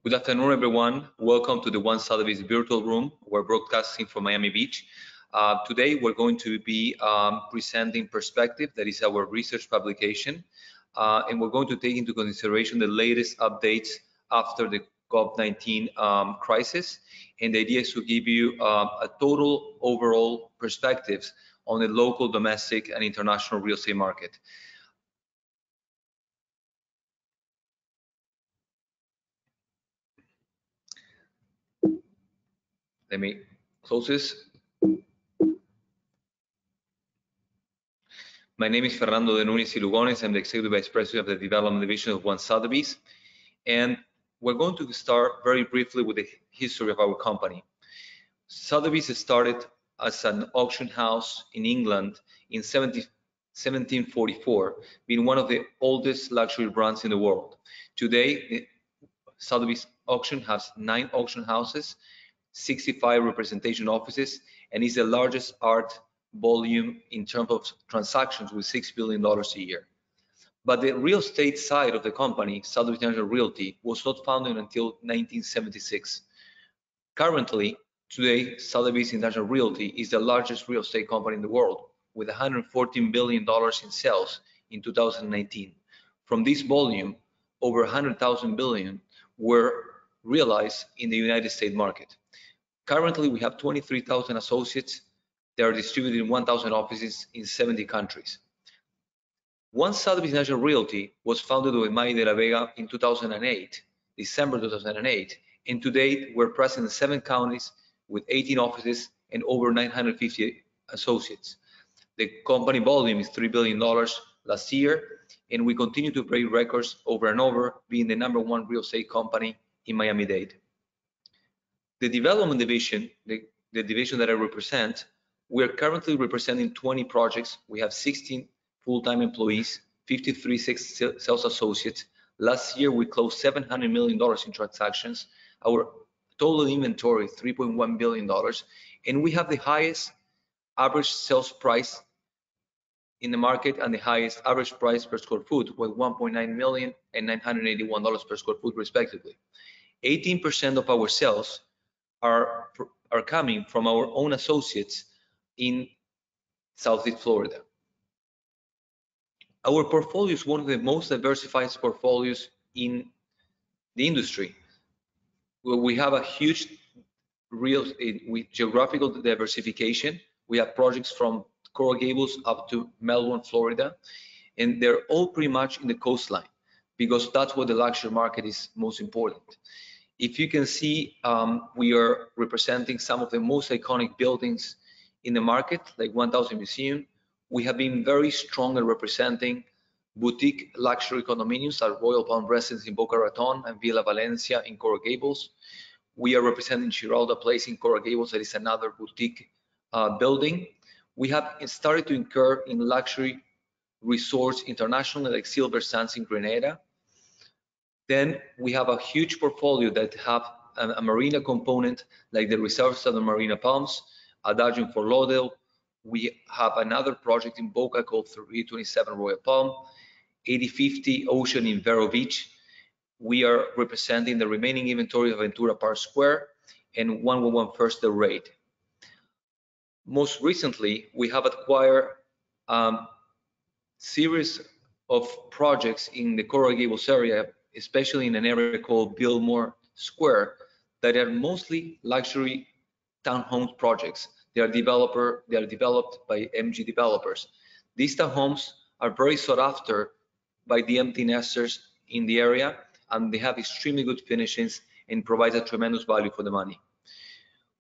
Good afternoon, everyone. Welcome to the One Sotheby's virtual room. We're broadcasting from Miami Beach. Today, we're going to be presenting Perspective, that is our research publication, and we're going to take into consideration the latest updates after the COVID-19 crisis. And the idea is to give you a total overall perspectives on the local, domestic, and international real estate market. Let me close this. My name is Fernando de Nuñez y Lugones. I'm the Executive Vice President of the Development Division of One Sotheby's. And we're going to start very briefly with the history of our company. Sotheby's started as an auction house in England in 1744, being one of the oldest luxury brands in the world. Today, Sotheby's auction has 9 auction houses, 65 representation offices, and is the largest art volume in terms of transactions with $6 billion a year. But the real estate side of the company, Sotheby's International Realty, was not founded until 1976. Currently, today, Sotheby's International Realty is the largest real estate company in the world, with $114 billion in sales in 2019. From this volume, over 100,000 billion were realized in the United States market. Currently, we have 23,000 associates. They are distributed in 1,000 offices in 70 countries. One Sotheby's International Realty was founded by May de la Vega in 2008, December 2008, and today we're present in 7 counties with 18 offices and over 950 associates. The company volume is $3 billion last year, and we continue to break records over and over, being the #1 real estate company in Miami-Dade. The development division, the division that I represent, we're currently representing 20 projects. We have 16 full-time employees, 53 sales associates. Last year, we closed $700 million in transactions. Our total inventory, $3.1 billion. And we have the highest average sales price in the market and the highest average price per square foot, with $1.9 million and $981 per square foot, respectively. 18% of our sales are coming from our own associates in Southeast Florida. Our portfolio is one of the most diversified portfolios in the industry. We have a huge geographical diversification. We have projects from Coral Gables up to Melbourne, Florida, and they're all pretty much in the coastline because that's where the luxury market is most important. If you can see, we are representing some of the most iconic buildings in the market, like 1000 Museum. We have been very strong at representing boutique luxury condominiums at Royal Palm Residence in Boca Raton and Villa Valencia in Coral Gables. We are representing Giralda Place in Coral Gables, that is another boutique building. We have started to incur in luxury resorts internationally, like Silver Sands in Grenada. Then we have a huge portfolio that have a marina component, like the Reserve Southern Marina Palms, Adagio in Fort Lauderdale. We have another project in Boca called 327 Royal Palm, 8050 Ocean in Vero Beach. We are representing the remaining inventory of Ventura Park Square and 111 First Del Rey. Most recently, we have acquired a series of projects in the Coral Gables area, especially in an area called Biltmore Square, that are mostly luxury townhome projects. They are developed by MG developers. These townhomes are very sought after by the empty nesters in the area, and they have extremely good finishes and provide a tremendous value for the money.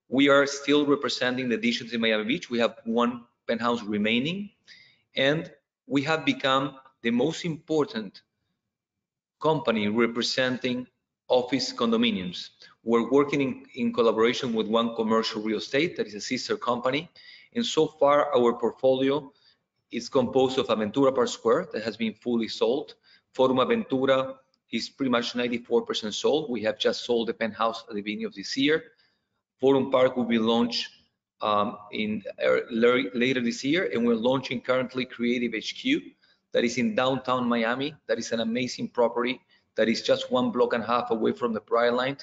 We are still representing the additions in Miami Beach. We have 1 penthouse remaining, and we have become the most important company representing office condominiums. We're working in collaboration with One Commercial Real Estate, that is a sister company, and so far our portfolio is composed of Ventura Park Square that has been fully sold. Forum Aventura is pretty much 94% sold. We have just sold the penthouse at the beginning of this year. Forum Park will be launched later this year, and we're launching currently Creative HQ, that is in downtown Miami. That is an amazing property that is just 1.5 blocks away from the Pride line,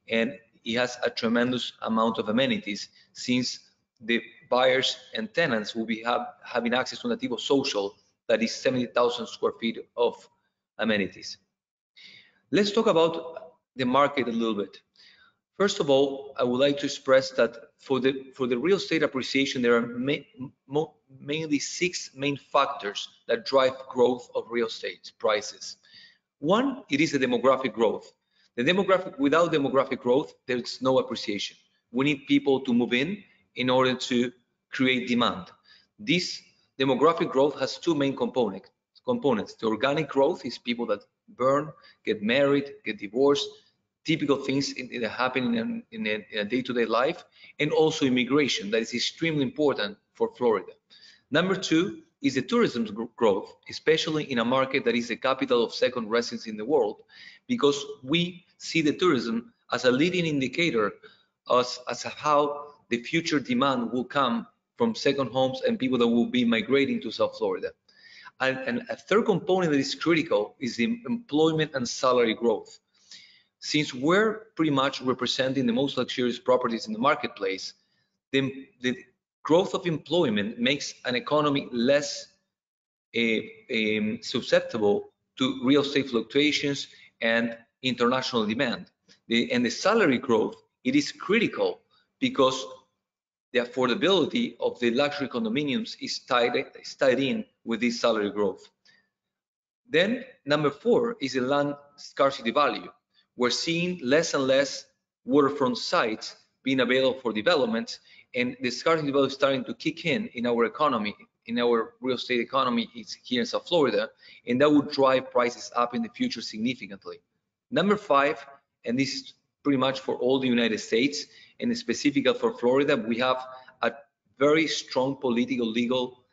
and it has a tremendous amount of amenities, since the buyers and tenants will be having access to Nativo Social, that is 70,000 square feet of amenities. Let's talk about the market a little bit. First of all, I would like to express that for the real estate appreciation, there are mainly 6 main factors that drive growth of real estate prices. One, it is the demographic growth. Without demographic growth, there's no appreciation. We need people to move in order to create demand. This demographic growth has 2 main components. The organic growth is people that burn, get married, get divorced, typical things that happen in a day-to-day life, and also immigration, that is extremely important for Florida. Number 2 is the tourism growth, especially in a market that is the capital of second residence in the world, because we see the tourism as a leading indicator as how the future demand will come from second homes and people that will be migrating to South Florida. And a third component that is critical is the employment and salary growth. Since we're pretty much representing the most luxurious properties in the marketplace, the growth of employment makes an economy less susceptible to real estate fluctuations and international demand. And the salary growth, it is critical because the affordability of the luxury condominiums is tied in with this salary growth. Then number 4 is the land scarcity value. We're seeing less and less waterfront sites being available for development, and the scarcity value is starting to kick in our economy, in our real estate economy here in South Florida, and that would drive prices up in the future significantly. Number 5, and this is pretty much for all the United States, and specifically for Florida, we have a very strong political, legal,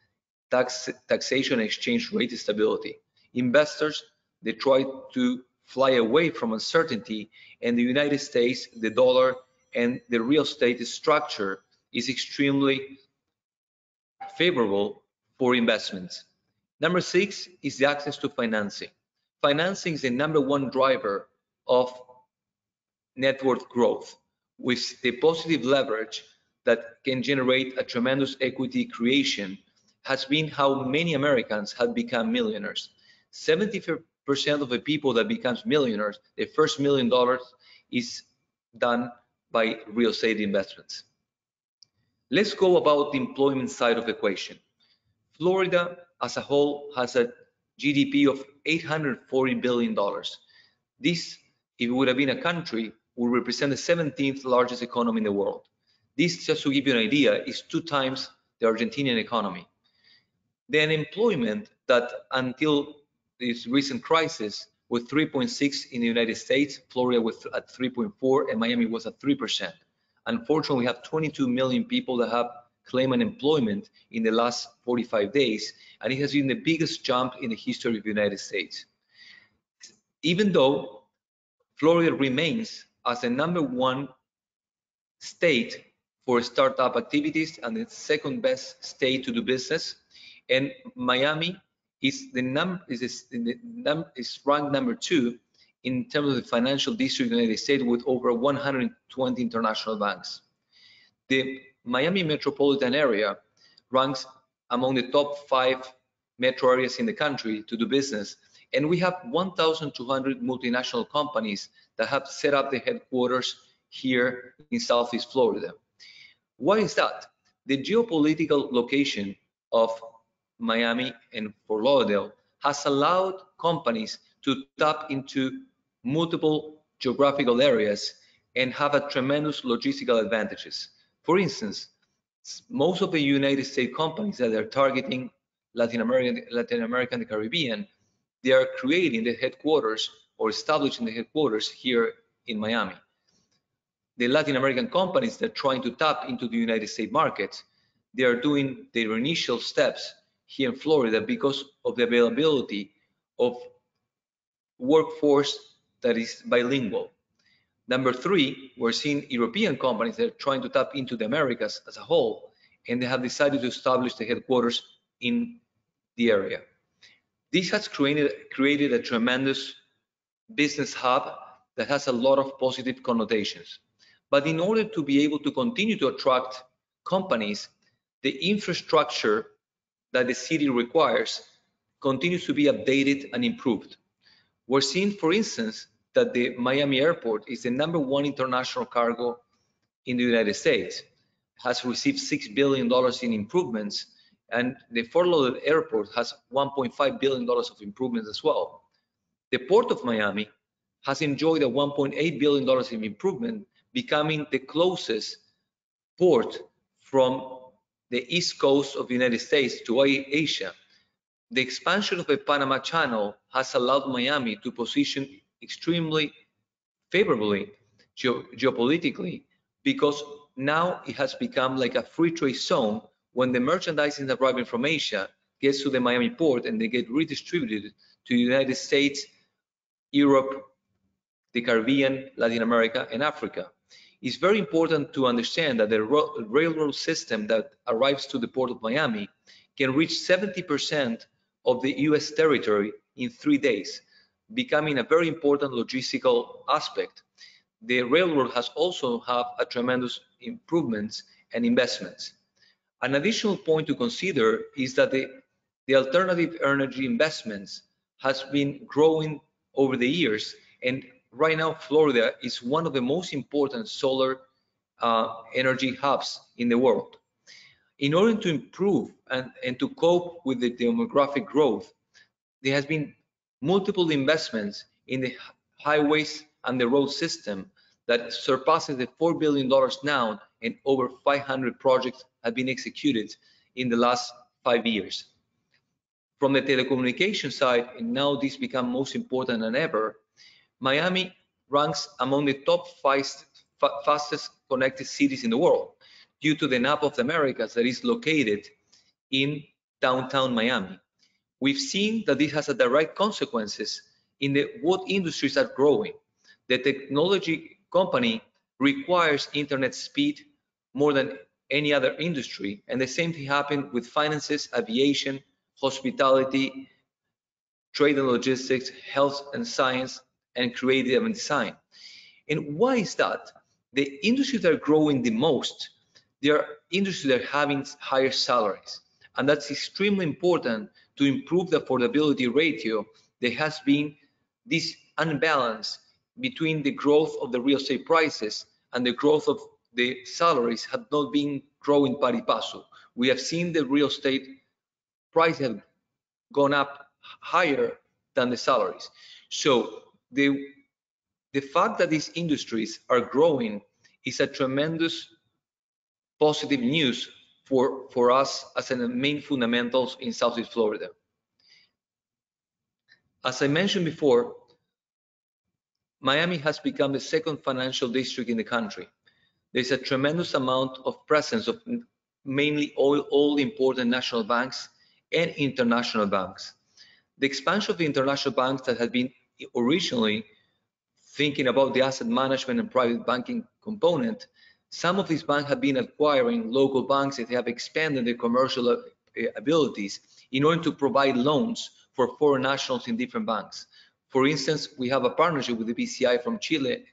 taxation and exchange rate stability. Investors, they try to fly away from uncertainty, and the United States, the dollar, and the real estate structure is extremely favorable for investments. Number 6 is the access to financing. Financing is the number 1 driver of net worth growth, with the positive leverage that can generate a tremendous equity creation, has been how many Americans have become millionaires. 70% of the people that becomes millionaires, the first $1 million is done by real estate investments. Let's go about the employment side of the equation. Florida as a whole has a GDP of $840 billion. This, if it would have been a country, would represent the 17th largest economy in the world. This, just to give you an idea, is 2 times the Argentinian economy. The unemployment that until this recent crisis was 3.6 in the United States, Florida was at 3.4, and Miami was at 3%. Unfortunately, we have 22 million people that have claimed unemployment in the last 45 days, and it has been the biggest jump in the history of the United States. Even though Florida remains as the number 1 state for startup activities and the second best state to do business, and Miami is ranked number 2 in terms of the financial district in the United States, with over 120 international banks. The Miami metropolitan area ranks among the top 5 metro areas in the country to do business, and we have 1,200 multinational companies that have set up their headquarters here in Southeast Florida. Why is that? The geopolitical location of Miami and Fort Lauderdale has allowed companies to tap into multiple geographical areas and have a tremendous logistical advantages. For instance, most of the United States companies that are targeting Latin America and the Caribbean, they are creating the headquarters or establishing the headquarters here in Miami. The Latin American companies that are trying to tap into the United States market, they are doing their initial steps here in Florida because of the availability of workforce that is bilingual. Number 3, we're seeing European companies that are trying to tap into the Americas as a whole, and they have decided to establish the headquarters in the area. This has created a tremendous business hub that has a lot of positive connotations. But in order to be able to continue to attract companies, the infrastructure that the city requires continues to be updated and improved. We're seeing, for instance, that the Miami airport is the #1 international cargo in the United States, has received $6 billion in improvements, and the Fort Lauderdale airport has $1.5 billion of improvements as well. The Port of Miami has enjoyed a $1.8 billion in improvement, becoming the closest port from the East Coast of the United States to Asia. The expansion of the Panama Channel has allowed Miami to position extremely favorably geopolitically, because now it has become like a free trade zone. When the merchandise is arriving from Asia gets to the Miami port and they get redistributed to the United States, Europe, the Caribbean, Latin America, and Africa. It's very important to understand that the railroad system that arrives to the Port of Miami can reach 70% of the US territory in 3 days, becoming a very important logistical aspect. The railroad has also had a tremendous improvements and investments. An additional point to consider is that the alternative energy investments has been growing over the years, and right now Florida is one of the most important solar energy hubs in the world. In order to improve and to cope with the demographic growth, there has been multiple investments in the highways and the road system that surpasses the $4 billion now, and over 500 projects have been executed in the last 5 years. From the telecommunication side, and now this becomes most important than ever, Miami ranks among the top 5 fastest connected cities in the world due to the Napa of the Americas that is located in downtown Miami. We've seen that this has a direct consequences in what industries are growing. The technology company requires internet speed more than any other industry, and the same thing happened with finances, aviation, hospitality, trade and logistics, health and science, and creative and design. And why is that? The industries that are growing the most, they are industries that are having higher salaries, and that's extremely important to improve the affordability ratio. There has been this unbalance between the growth of the real estate prices and the growth of the salaries have not been growing pari passu. We have seen the real estate price have gone up higher than the salaries. So the fact that these industries are growing is a tremendous positive news for us as the main fundamentals in Southeast Florida. As I mentioned before, Miami has become the second financial district in the country. There's a tremendous amount of presence of mainly all important national banks and international banks. The expansion of the international banks that had been originally thinking about the asset management and private banking component, some of these banks have been acquiring local banks that have expanded their commercial abilities in order to provide loans for foreign nationals in different banks. For instance, we have a partnership with the BCI from Chile,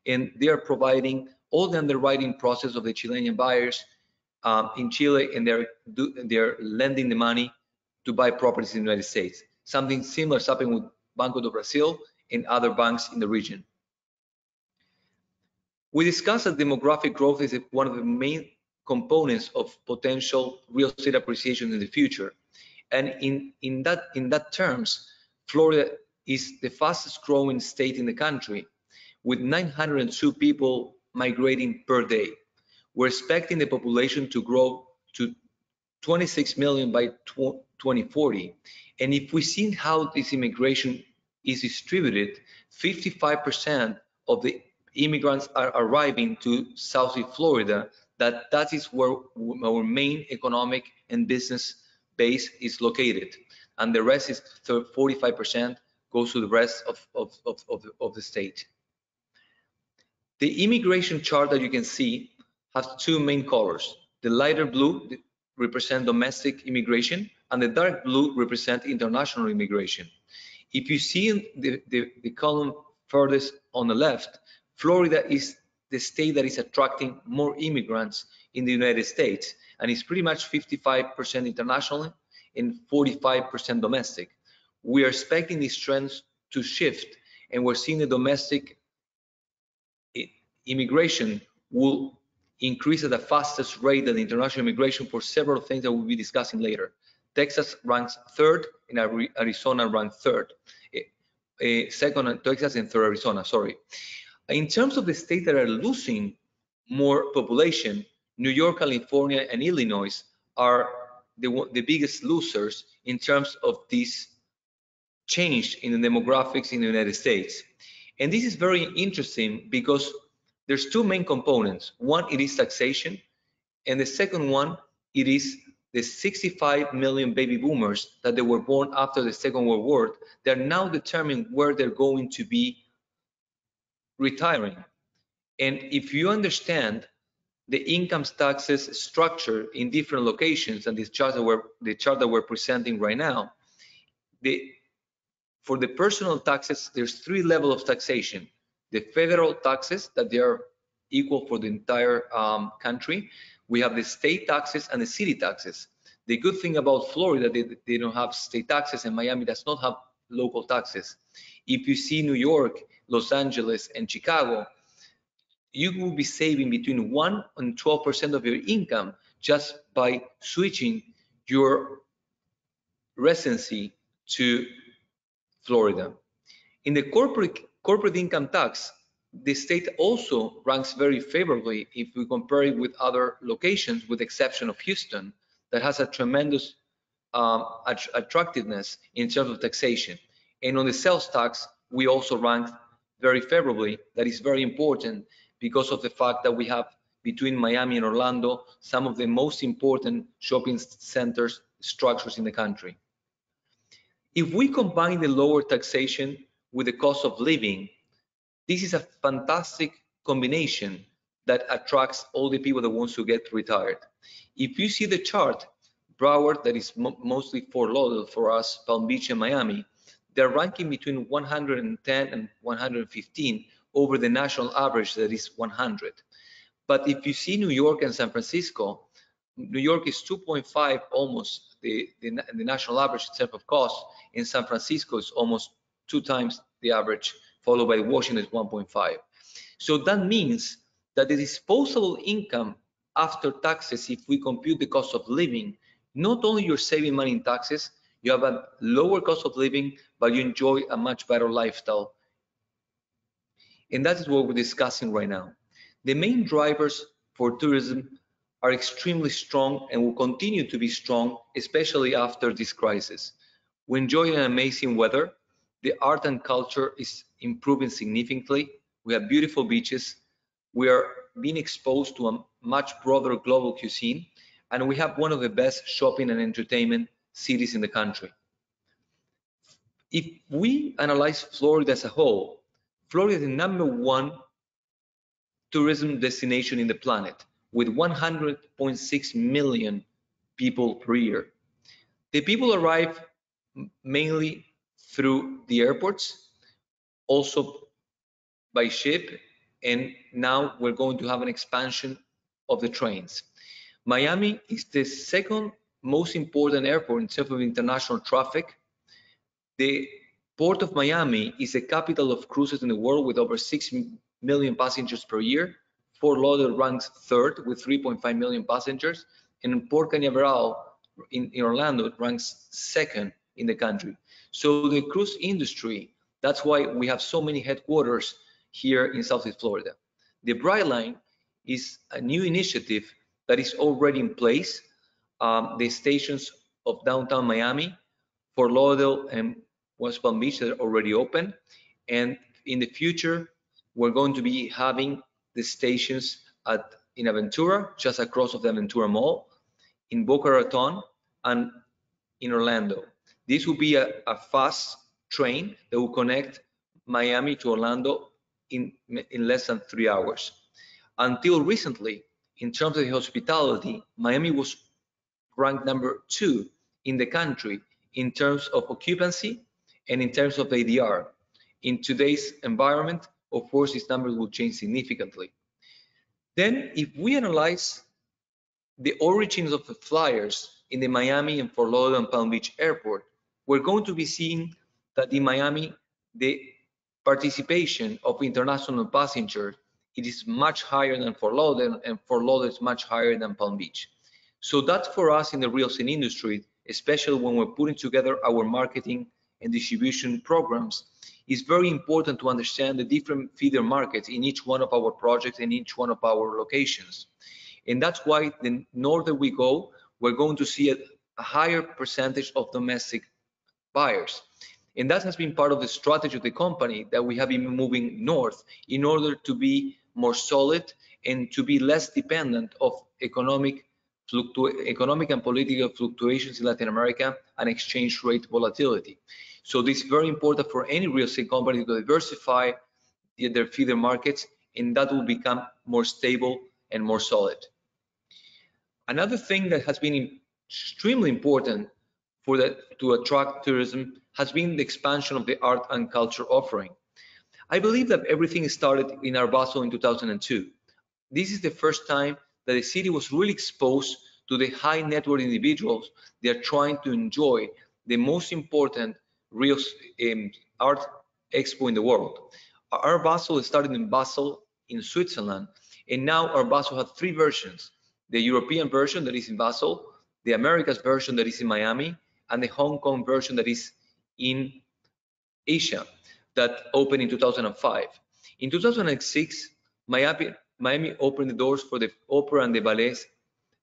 and they are providing all the underwriting process of the Chilean buyers in Chile, and they're lending the money to buy properties in the United States. Something similar is happening with Banco do Brasil and other banks in the region. We discussed that demographic growth is one of the main components of potential real estate appreciation in the future. And in that terms, Florida is the fastest growing state in the country, with 902 people migrating per day. We're expecting the population to grow to 26 million by 2040. And if we see how this immigration is distributed, 55% of the immigrants are arriving to Southeast Florida. That is where our main economic and business base is located, and the rest is 45% goes to the rest of the state. The immigration chart that you can see has two main colors. The lighter blue represent domestic immigration, and the dark blue represent international immigration. If you see the column furthest on the left, Florida is the state that is attracting more immigrants in the United States, and it's pretty much 55% international and 45% domestic. We are expecting these trends to shift, and we're seeing the domestic immigration will increase at the fastest rate than international immigration for several things that we'll be discussing later. Texas ranks third, and Arizona ranks third. Second, Texas, and third, Arizona, sorry. In terms of the states that are losing more population, New York, California, and Illinois are the biggest losers in terms of this change in the demographics in the United States. And this is very interesting because there's two main components. One, it is taxation, and the second one, it is the 65 million baby boomers that they were born after the Second World War. They're now determining where they're going to be retiring. And if you understand the income taxes structure in different locations, and the chart that we're presenting right now, for the personal taxes, there's three levels of taxation. The federal taxes, that they are equal for the entire country. We have the state taxes and the city taxes. The good thing about Florida, they don't have state taxes, and Miami does not have local taxes. If you see New York, Los Angeles, and Chicago, you will be saving between 1 and 12% of your income just by switching your residency to Florida. In the corporate income tax, the state also ranks very favorably if we compare it with other locations, with the exception of Houston, that has a tremendous attractiveness in terms of taxation. And on the sales tax, we also rank very favorably. That is very important because of the fact that we have, between Miami and Orlando, some of the most important shopping centers structures in the country. If we combine the lower taxation with the cost of living, this is a fantastic combination that attracts all the people that wants to get retired. If you see the chart, Broward, that is mostly Fort Lauderdale for us, Palm Beach and Miami, they're ranking between 110 and 115 over the national average that is 100. But if you see New York and San Francisco, New York is 2.5 almost the national average in terms of cost. In San Francisco, is almost 2 times the average, followed by Washington is 1.5. So that means that the disposable income after taxes, if we compute the cost of living, not only you're saving money in taxes, you have a lower cost of living, but you enjoy a much better lifestyle. And that is what we're discussing right now. The main drivers for tourism are extremely strong and will continue to be strong, especially after this crisis. We enjoy an amazing weather. The art and culture is improving significantly. We have beautiful beaches. We are being exposed to a much broader global cuisine, and we have one of the best shopping and entertainment cities in the country. If we analyze Florida as a whole, Florida is the #1 tourism destination in the planet, with 100.6 million people per year. The people arrive mainly through the airports, also by ship, and now we're going to have an expansion of the trains. Miami is the second most important airport in terms of international traffic. The Port of Miami is the capital of cruises in the world with over 6 million passengers per year. Fort Lauderdale ranks third with 3.5 million passengers, and Port Canaveral in Orlando ranks second in the country. So the cruise industry, that's why we have so many headquarters here in Southeast Florida. The Brightline is a new initiative that is already in place. The stations of downtown Miami, Fort Lauderdale, and West Palm Beach are already open. And in the future, we're going to be having the stations in Aventura, just across of the Aventura Mall, in Boca Raton, and in Orlando. This will be a fast train that will connect Miami to Orlando in less than 3 hours. Until recently, in terms of the hospitality, Miami was ranked #2 in the country in terms of occupancy and in terms of ADR. In today's environment, of course, these numbers will change significantly. Then, if we analyze the origins of the flyers in the Miami and Fort Lauderdale and Palm Beach airport, we're going to be seeing that in Miami, the participation of international passengers, it is much higher than Fort Lauderdale, and Fort Lauderdale is much higher than Palm Beach. So that's for us in the real estate industry, especially when we're putting together our marketing and distribution programs, it's very important to understand the different feeder markets in each one of our projects and each one of our locations. And that's why the northern we go, we're going to see a higher percentage of domestic buyers. And that has been part of the strategy of the company, that we have been moving north in order to be more solid and to be less dependent of economic and political fluctuations in Latin America and exchange rate volatility. So this is very important for any real estate company to diversify their feeder markets, and that will become more stable and more solid. Another thing that has been extremely important to attract tourism has been the expansion of the art and culture offering. I believe that everything started in Art Basel in 2002. This is the first time that the city was really exposed to the high net worth individuals that are trying to enjoy the most important real art expo in the world. Art Basel started in Basel in Switzerland, and now Art Basel has three versions: the European version that is in Basel, the Americas version that is in Miami, and the Hong Kong version that is in Asia, that opened in 2005. In 2006, Miami opened the doors for the opera and the ballet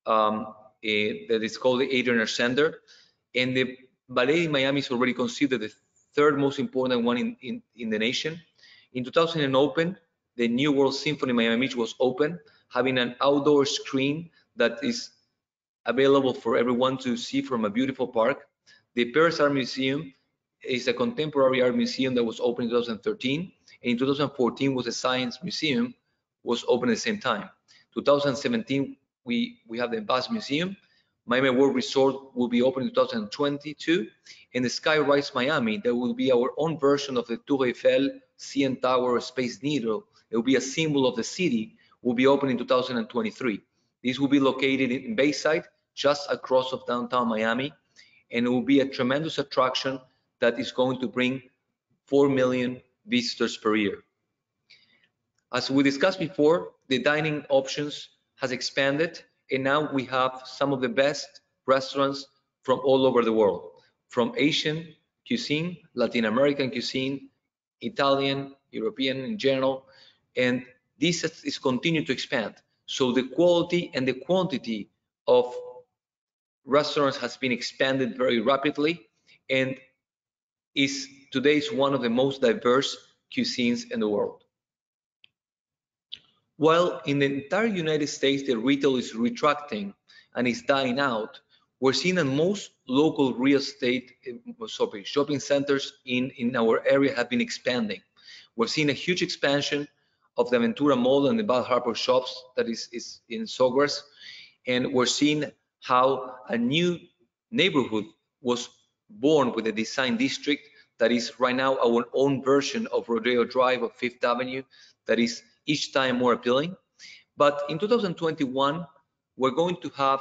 that is called the Adrian Center, and the ballet in Miami is already considered the third most important one in the nation. In 2000 open, the New World Symphony Miami Beach was open, having an outdoor screen that is available for everyone to see from a beautiful park. The Paris Art Museum is a contemporary art museum that was opened in 2013, and in 2014 was a science museum, was opened at the same time. 2017, we have the Bass Museum. Miami World Resort will be open in 2022, and the Skyrise Miami, that will be our own version of the Tour Eiffel, CN Tower, Space Needle. It will be a symbol of the city, will be open in 2023. This will be located in Bayside, just across of downtown Miami, and it will be a tremendous attraction that is going to bring 4 million visitors per year. As we discussed before, the dining options has expanded, and now we have some of the best restaurants from all over the world, from Asian cuisine, Latin American cuisine, Italian, European in general, and this is continuing to expand. So the quality and the quantity of restaurants has been expanded very rapidly, and is today one of the most diverse cuisines in the world. While in the entire United States, the retail is retracting and is dying out, we're seeing that most local real estate, shopping centers in our area have been expanding. We're seeing a huge expansion of the Ventura Mall and the Bal Harbour shops that is in Sawgrass, and we're seeing how a new neighborhood was born with a design district that is right now our own version of Rodeo Drive of Fifth Avenue, that is each time more appealing. But in 2021, we're going to have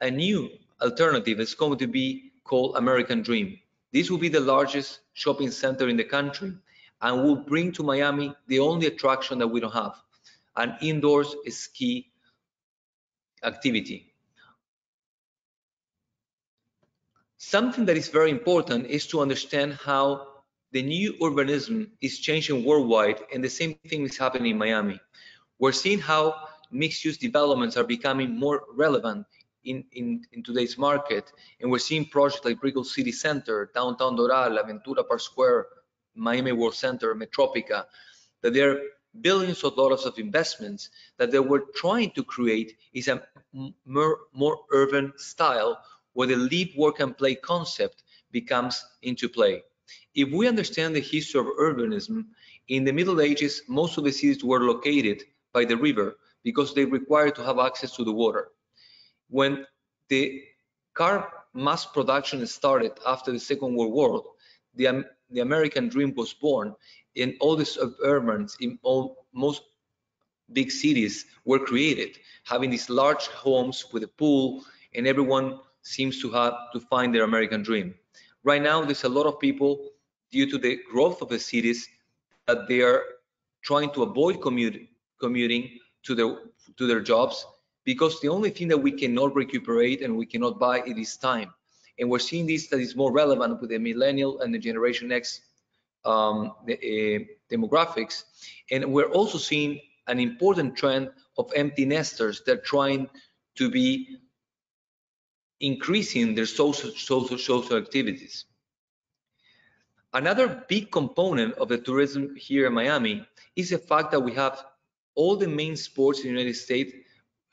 a new alternative. It's going to be called American Dream. This will be the largest shopping center in the country and will bring to Miami the only attraction that we don't have, an indoors ski activity. Something that is very important is to understand how the new urbanism is changing worldwide, and the same thing is happening in Miami. We're seeing how mixed-use developments are becoming more relevant in today's market, and we're seeing projects like Brickell City Center, Downtown Doral, Aventura Park Square, Miami World Center, Metropica, that there are billions of dollars of investments that they were trying to create is a more urban style where the live, work, and play concept becomes into play. If we understand the history of urbanism, in the Middle Ages, most of the cities were located by the river because they required to have access to the water. When the car mass production started after the Second World War, the American dream was born, and all the suburbans in most big cities were created, having these large homes with a pool, and everyone seems to have to find their American dream. Right now, there's a lot of people, due to the growth of the cities, that they are trying to avoid commuting to their jobs, because the only thing that we cannot recuperate and we cannot buy, it is time. And we're seeing this that is more relevant with the millennial and the Generation X demographics. And we're also seeing an important trend of empty nesters that are trying to be increasing their social activities. Another big component of the tourism here in Miami is the fact that we have all the main sports in the United States.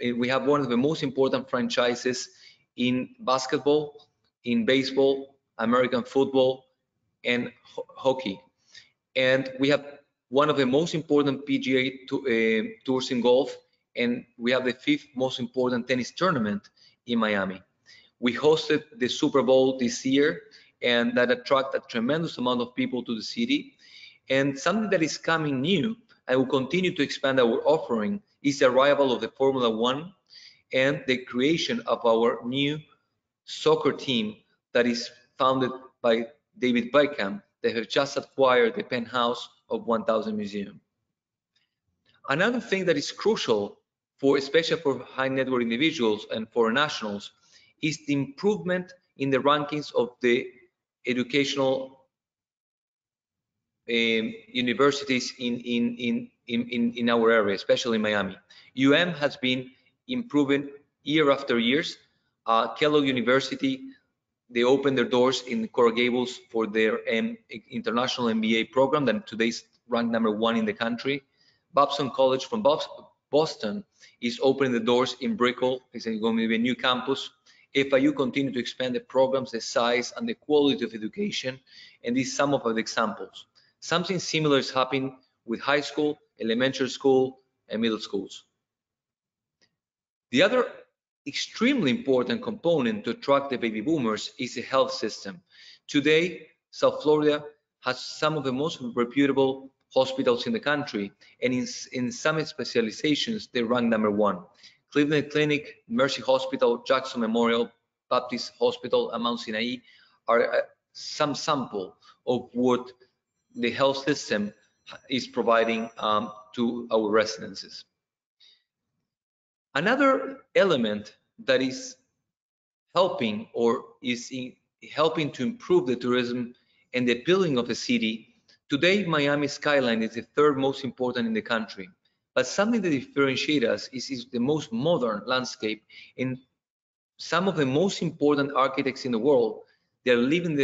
We have one of the most important franchises in basketball, in baseball, American football, and hockey. And we have one of the most important PGA tours in golf, and we have the 5th most important tennis tournament in Miami. We hosted the Super Bowl this year, and that attracted a tremendous amount of people to the city. And something that is coming new and will continue to expand our offering is the arrival of the Formula One and the creation of our new soccer team that is founded by David Beckham. They have just acquired the penthouse of 1000 Museum. Another thing that is crucial for, especially for high net worth individuals and foreign nationals, is the improvement in the rankings of the educational universities in our area, especially in Miami. has been improving year after years. Kellogg University, they opened their doors in Coral Gables for their international MBA program that today is ranked #1 in the country. Babson College from Boston is opening the doors in Brickell. It's going to be a new campus. FIU continue to expand the programs, the size, and the quality of education, and these some of the examples. Something similar is happening with high school, elementary school, and middle schools. The other extremely important component to attract the baby boomers is the health system. Today, South Florida has some of the most reputable hospitals in the country, and in some specializations, they rank #1. Cleveland Clinic, Mercy Hospital, Jackson Memorial Baptist Hospital, and Mount Sinai are some sample of what the health system is providing to our residences. Another element that is helping helping to improve the tourism and the appealing of the city. Today, Miami skyline is the 3rd most important in the country. But something that differentiates us is the most modern landscape, and some of the most important architects in the world, they're leaving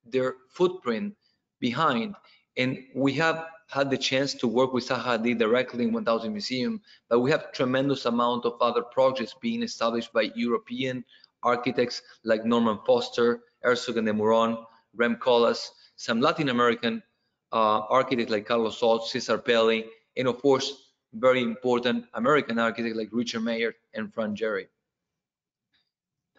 their footprint behind. And we have had the chance to work with Zaha Hadid directly in 1000 Museum, but we have tremendous amount of other projects being established by European architects like Norman Foster, Herzog and de Meuron, Rem Koolhaas, some Latin American architects like Carlos Solt, Cesar Pelli, and of course, very important American architects like Richard Mayer and Frank Gehry.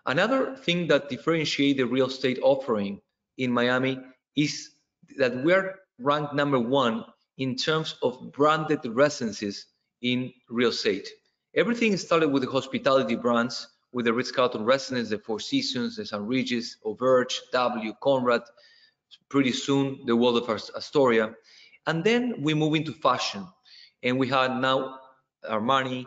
Another thing that differentiates the real estate offering in Miami is that we're ranked #1 in terms of branded residences in real estate. Everything started with the hospitality brands, with the Ritz-Carlton Residence, the Four Seasons, the St. Regis, Auberge, W, Conrad, pretty soon the World of Astoria. And then we move into fashion. And we had now Armani,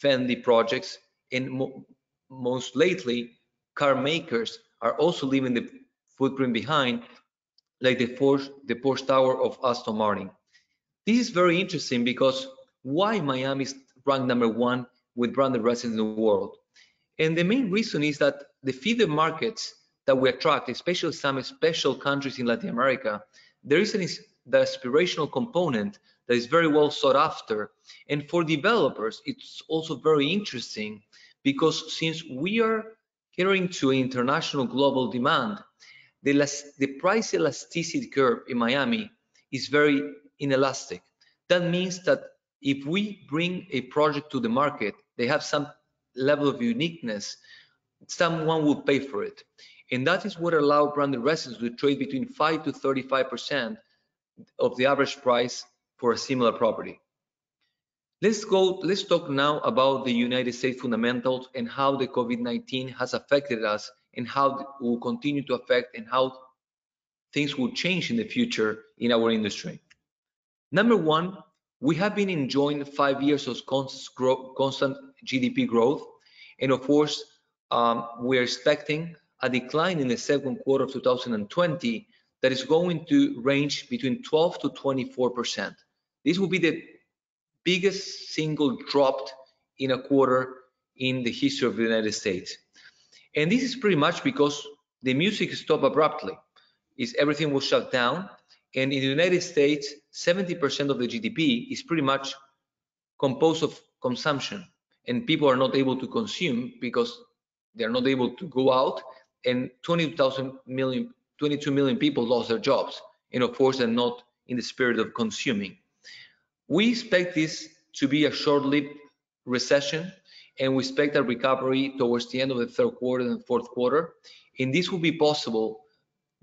Fendi projects, and most lately, car makers are also leaving the footprint behind, like the Porsche Tower of Aston Martin. This is very interesting because why Miami is ranked #1 with branded residents in the world? And the main reason is that the feeder markets that we attract, especially some special countries in Latin America, there is the aspirational component that is very well sought after. And for developers, it's also very interesting because since we are catering to international global demand, the price elasticity curve in Miami is very inelastic. That means that if we bring a project to the market, they have some level of uniqueness, someone will pay for it. And that is what allowed branded residents to trade between 5 to 35% of the average price for a similar property. Let's talk now about the United States fundamentals and how the COVID-19 has affected us and how it will continue to affect and how things will change in the future in our industry. Number one, we have been enjoying 5 years of constant GDP growth. And of course, we're expecting a decline in the second quarter of 2020 that is going to range between 12 to 24%. This will be the biggest single drop in a quarter in the history of the United States. And this is pretty much because the music stopped abruptly. Everything was shut down. And in the United States, 70% of the GDP is pretty much composed of consumption. And people are not able to consume because they're not able to go out. And 22 million people lost their jobs. And of course, they're not in the spirit of consuming. We expect this to be a short-lived recession, and we expect a recovery towards the end of the third quarter and fourth quarter. And this will be possible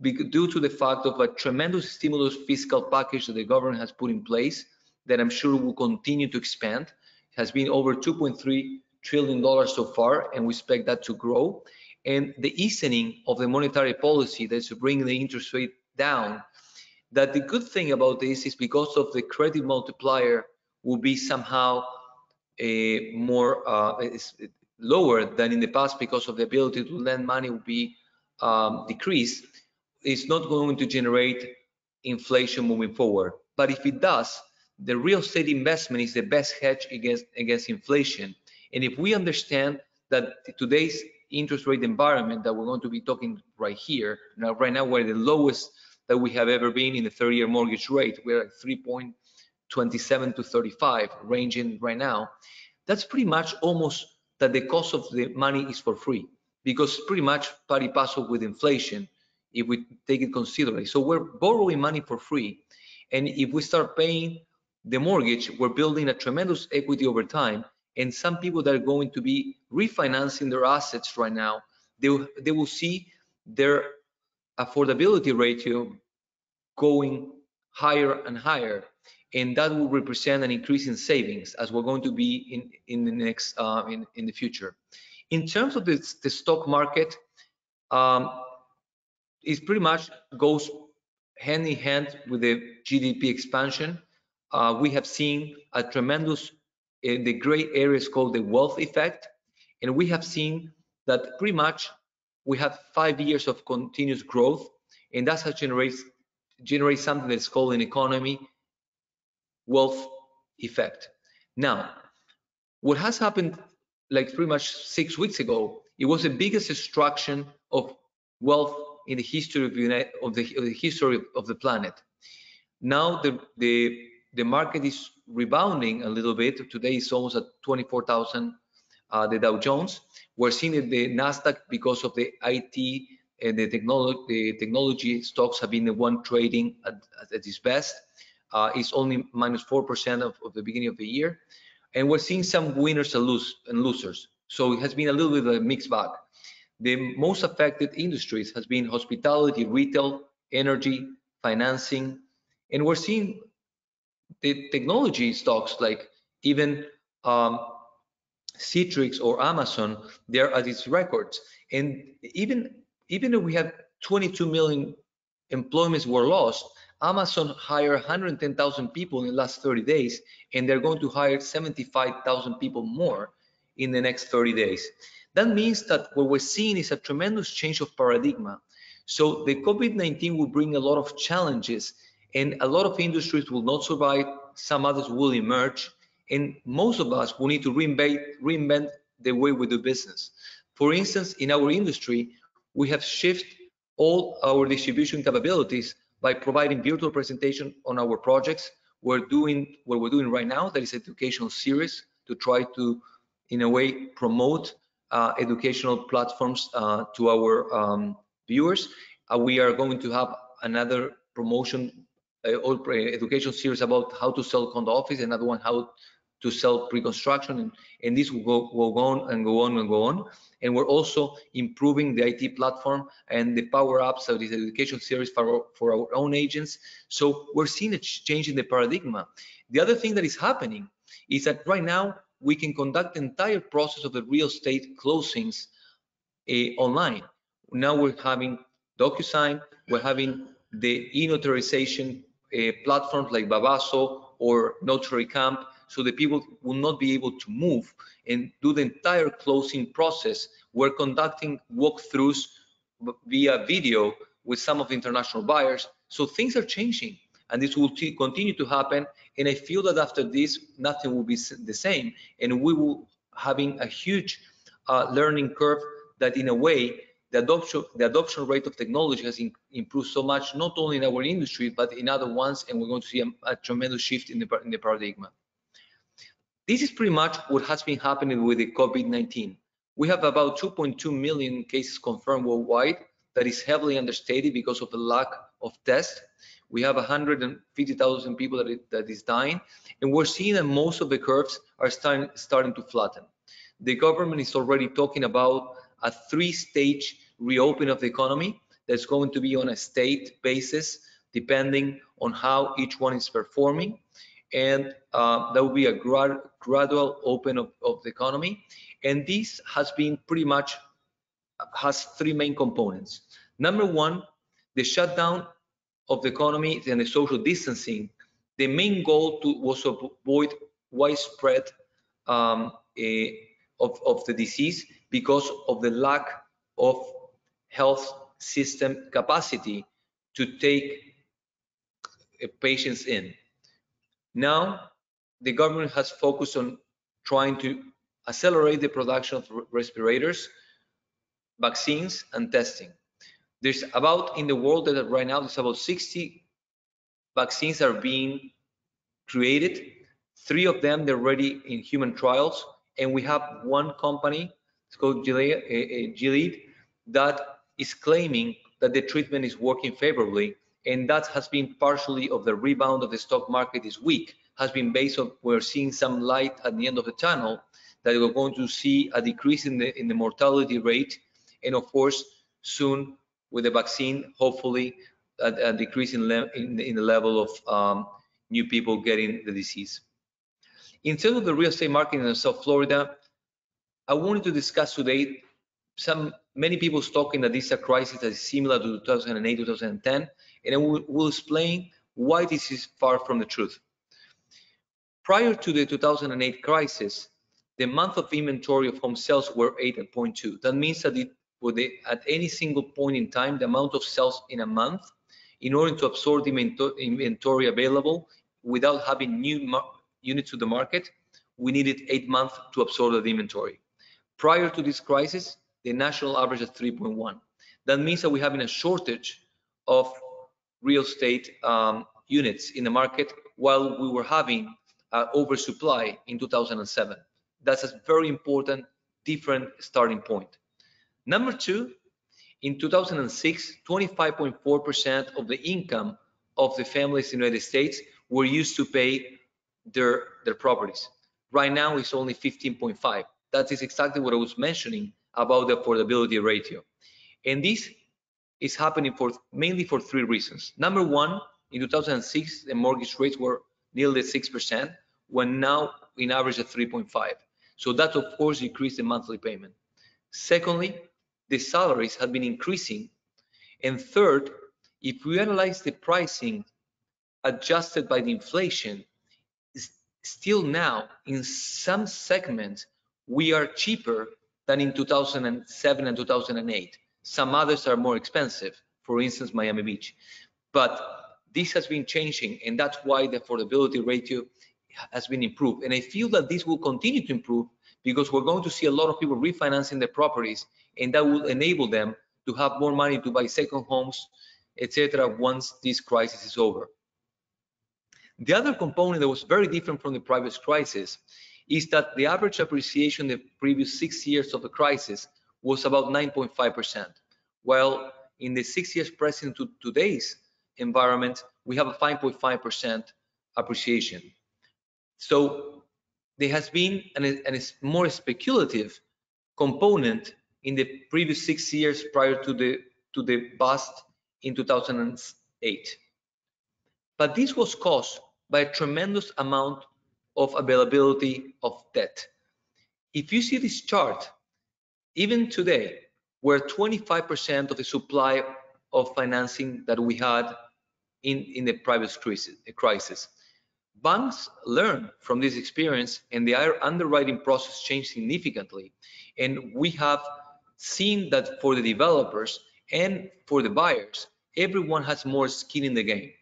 due to the fact of a tremendous stimulus fiscal package that the government has put in place that I'm sure will continue to expand. It has been over $2.3 trillion so far, and we expect that to grow. And the easing of the monetary policy that's bringing the interest rate down, that the good thing about this is because of the credit multiplier will be somehow lower than in the past because of the ability to lend money will be decreased. It's not going to generate inflation moving forward. But if it does, the real estate investment is the best hedge against inflation. And if we understand that today's interest rate environment that we're going to be talking right here, right now we're the lowest that we have ever been in the 30-year mortgage rate. We're at 3.27 to 35, ranging right now. That's pretty much almost that the cost of the money is for free, because pretty much pari passu with inflation, if we take it considerably. So we're borrowing money for free. And if we start paying the mortgage, we're building a tremendous equity over time. And some people that are going to be refinancing their assets right now, they will see their affordability ratio going higher and higher, and that will represent an increase in savings as we're going to be in the next in the future. In terms of the stock market, it pretty much goes hand in hand with the GDP expansion. We have seen a tremendous, the gray areas called the wealth effect, and we have seen that pretty much we have 5 years of continuous growth, and that's how generates something that's called an economy wealth effect. Now, what has happened like pretty much 6 weeks ago, it was the biggest destruction of wealth in the history of the history of the planet. Now the market is rebounding a little bit. Today it's almost at 24,000, the Dow Jones. We're seeing that the Nasdaq, because of the IT and the technology stocks have been the one trading at its best. It's only minus 4% of the beginning of the year. And we're seeing some winners and losers. So it has been a little bit of a mixed bag. The most affected industries has been hospitality, retail, energy, financing, and we're seeing the technology stocks like even Citrix or Amazon, they're at its records. And even if we have 22 million employments were lost, Amazon hired 110,000 people in the last 30 days, and they're going to hire 75,000 people more in the next 30 days. That means that what we're seeing is a tremendous change of paradigm. So the COVID-19 will bring a lot of challenges, and a lot of industries will not survive, some others will emerge, and most of us will need to reinvent the way we do business. For instance, in our industry, we have shifted all our distribution capabilities by providing virtual presentation on our projects. We're doing what we're doing right now, that is educational series to try to, in a way, promote educational platforms to our viewers. We are going to have another promotion educational series about how to sell condo office, another one how to sell pre-construction, and this will go on and go on and go on. And we're also improving the IT platform and the power apps of this education series for our own agents. So we're seeing a change in the paradigm. The other thing that is happening is that right now we can conduct the entire process of the real estate closings online. Now we're having DocuSign, we're having the e-notarization platforms like Babaso or Notary Camp, so the people will not be able to move and do the entire closing process. We're conducting walkthroughs via video with some of the international buyers. So things are changing, and this will continue to happen. And I feel that after this, nothing will be the same, and we will having a huge learning curve that in a way the adoption rate of technology has improved so much, not only in our industry, but in other ones, and we're going to see a tremendous shift in the paradigm. This is pretty much what has been happening with the COVID-19. We have about 2.2 million cases confirmed worldwide. That is heavily understated because of the lack of tests. We have 150,000 people that is dying, and we're seeing that most of the curves are starting to flatten. The government is already talking about a 3-stage reopening of the economy that's going to be on a state basis, depending on how each one is performing. And there will be a gradual open of the economy. And this has been pretty much, has 3 main components. Number one, the shutdown of the economy and the social distancing. The main goal was to avoid widespread of the disease because of the lack of health system capacity to take patients in. Now, the government has focused on trying to accelerate the production of respirators, vaccines, and testing. There's about, in the world that right now, there's about 60 vaccines are being created. 3 of them, they're already in human trials. And we have one company, it's called Gilead, that is claiming that the treatment is working favorably. And that has been partially of the rebound of the stock market this week, has been based on, we're seeing some light at the end of the tunnel, that we're going to see a decrease in the mortality rate. And of course, soon with the vaccine, hopefully a decrease in the level of new people getting the disease. In terms of the real estate market in South Florida, I wanted to discuss today many people talking that this is a crisis that is similar to 2008, 2010, and I will explain why this is far from the truth. Prior to the 2008 crisis, the month of inventory of home sales were 8.2. That means that at any single point in time, the amount of sales in a month, in order to absorb the inventory available without having new units to the market, we needed 8 months to absorb the inventory. Prior to this crisis, the national average is 3.1. That means that we're having a shortage of real estate units in the market while we were having oversupply in 2007. That's a very important, different starting point. Number two, in 2006, 25.4% of the income of the families in the United States were used to pay their properties. Right now, it's only 15.5. That is exactly what I was mentioning about the affordability ratio. And this is happening mainly for 3 reasons. Number one, in 2006, the mortgage rates were nearly 6%, when now in average at 3.5. So that, of course, decreased the monthly payment. Secondly, the salaries have been increasing. And third, if we analyze the pricing adjusted by the inflation, still now in some segments, we are cheaper than in 2007 and 2008. Some others are more expensive, for instance, Miami Beach. But this has been changing, and that's why the affordability ratio has been improved. And I feel that this will continue to improve because we're going to see a lot of people refinancing their properties, and that will enable them to have more money to buy second homes, etc. once this crisis is over. The other component that was very different from the previous crisis is that the average appreciation in the previous 6 years of the crisis was about 9.5%, while in the 6 years present to today's environment, we have a 5.5% appreciation. So there has been a more speculative component in the previous 6 years prior to the bust in 2008. But this was caused by a tremendous amount of availability of debt. If you see this chart, even today, we're 25% of the supply of financing that we had in the previous crisis. Banks learn from this experience, and their underwriting process changed significantly. And we have seen that for the developers and for the buyers, everyone has more skin in the game.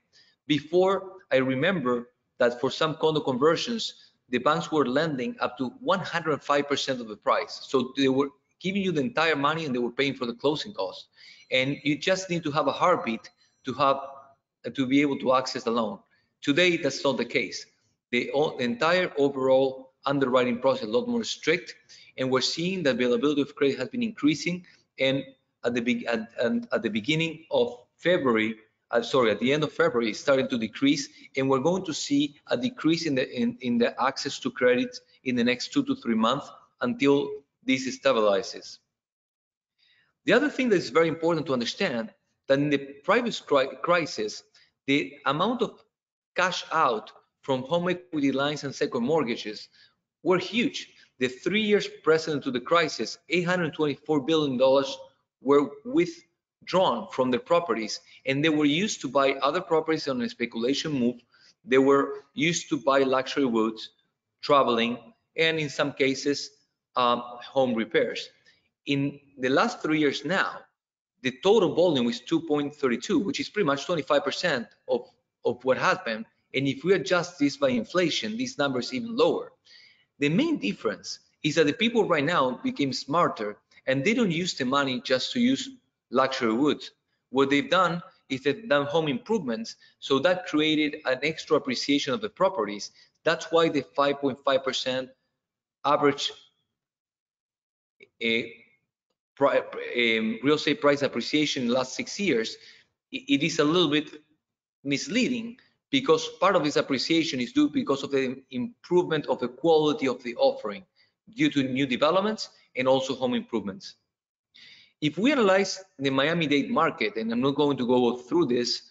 Before, I remember that for some condo conversions, the banks were lending up to 105% of the price. So they were giving you the entire money and they were paying for the closing costs. And you just need to have a heartbeat to be able to access the loan. Today, that's not the case. The entire overall underwriting process is a lot more strict, and we're seeing the availability of credit has been increasing. And at the beginning of February, at the end of February, it's starting to decrease, and we're going to see a decrease in the access to credit in the next 2 to 3 months until this stabilizes. The other thing that is very important to understand that in the previous crisis, the amount of cash out from home equity lines and second mortgages were huge. The 3 years precedent to the crisis, $824 billion were withdrawn from the properties, and they were used to buy other properties on a speculation move. They were used to buy luxury goods, traveling, and in some cases, home repairs. In the last 3 years now, the total volume is 2.32, which is pretty much 25% of what happened. And if we adjust this by inflation, this number is even lower. The main difference is that the people right now became smarter, and they don't use the money just to use luxury goods. What they've done is they've done home improvements, so that created an extra appreciation of the properties. That's why the 5.5% average real estate price appreciation in the last 6 years, it is a little bit misleading, because part of this appreciation is due because of the improvement of the quality of the offering due to new developments and also home improvements. If we analyze the Miami-Dade market, and I'm not going to go through this,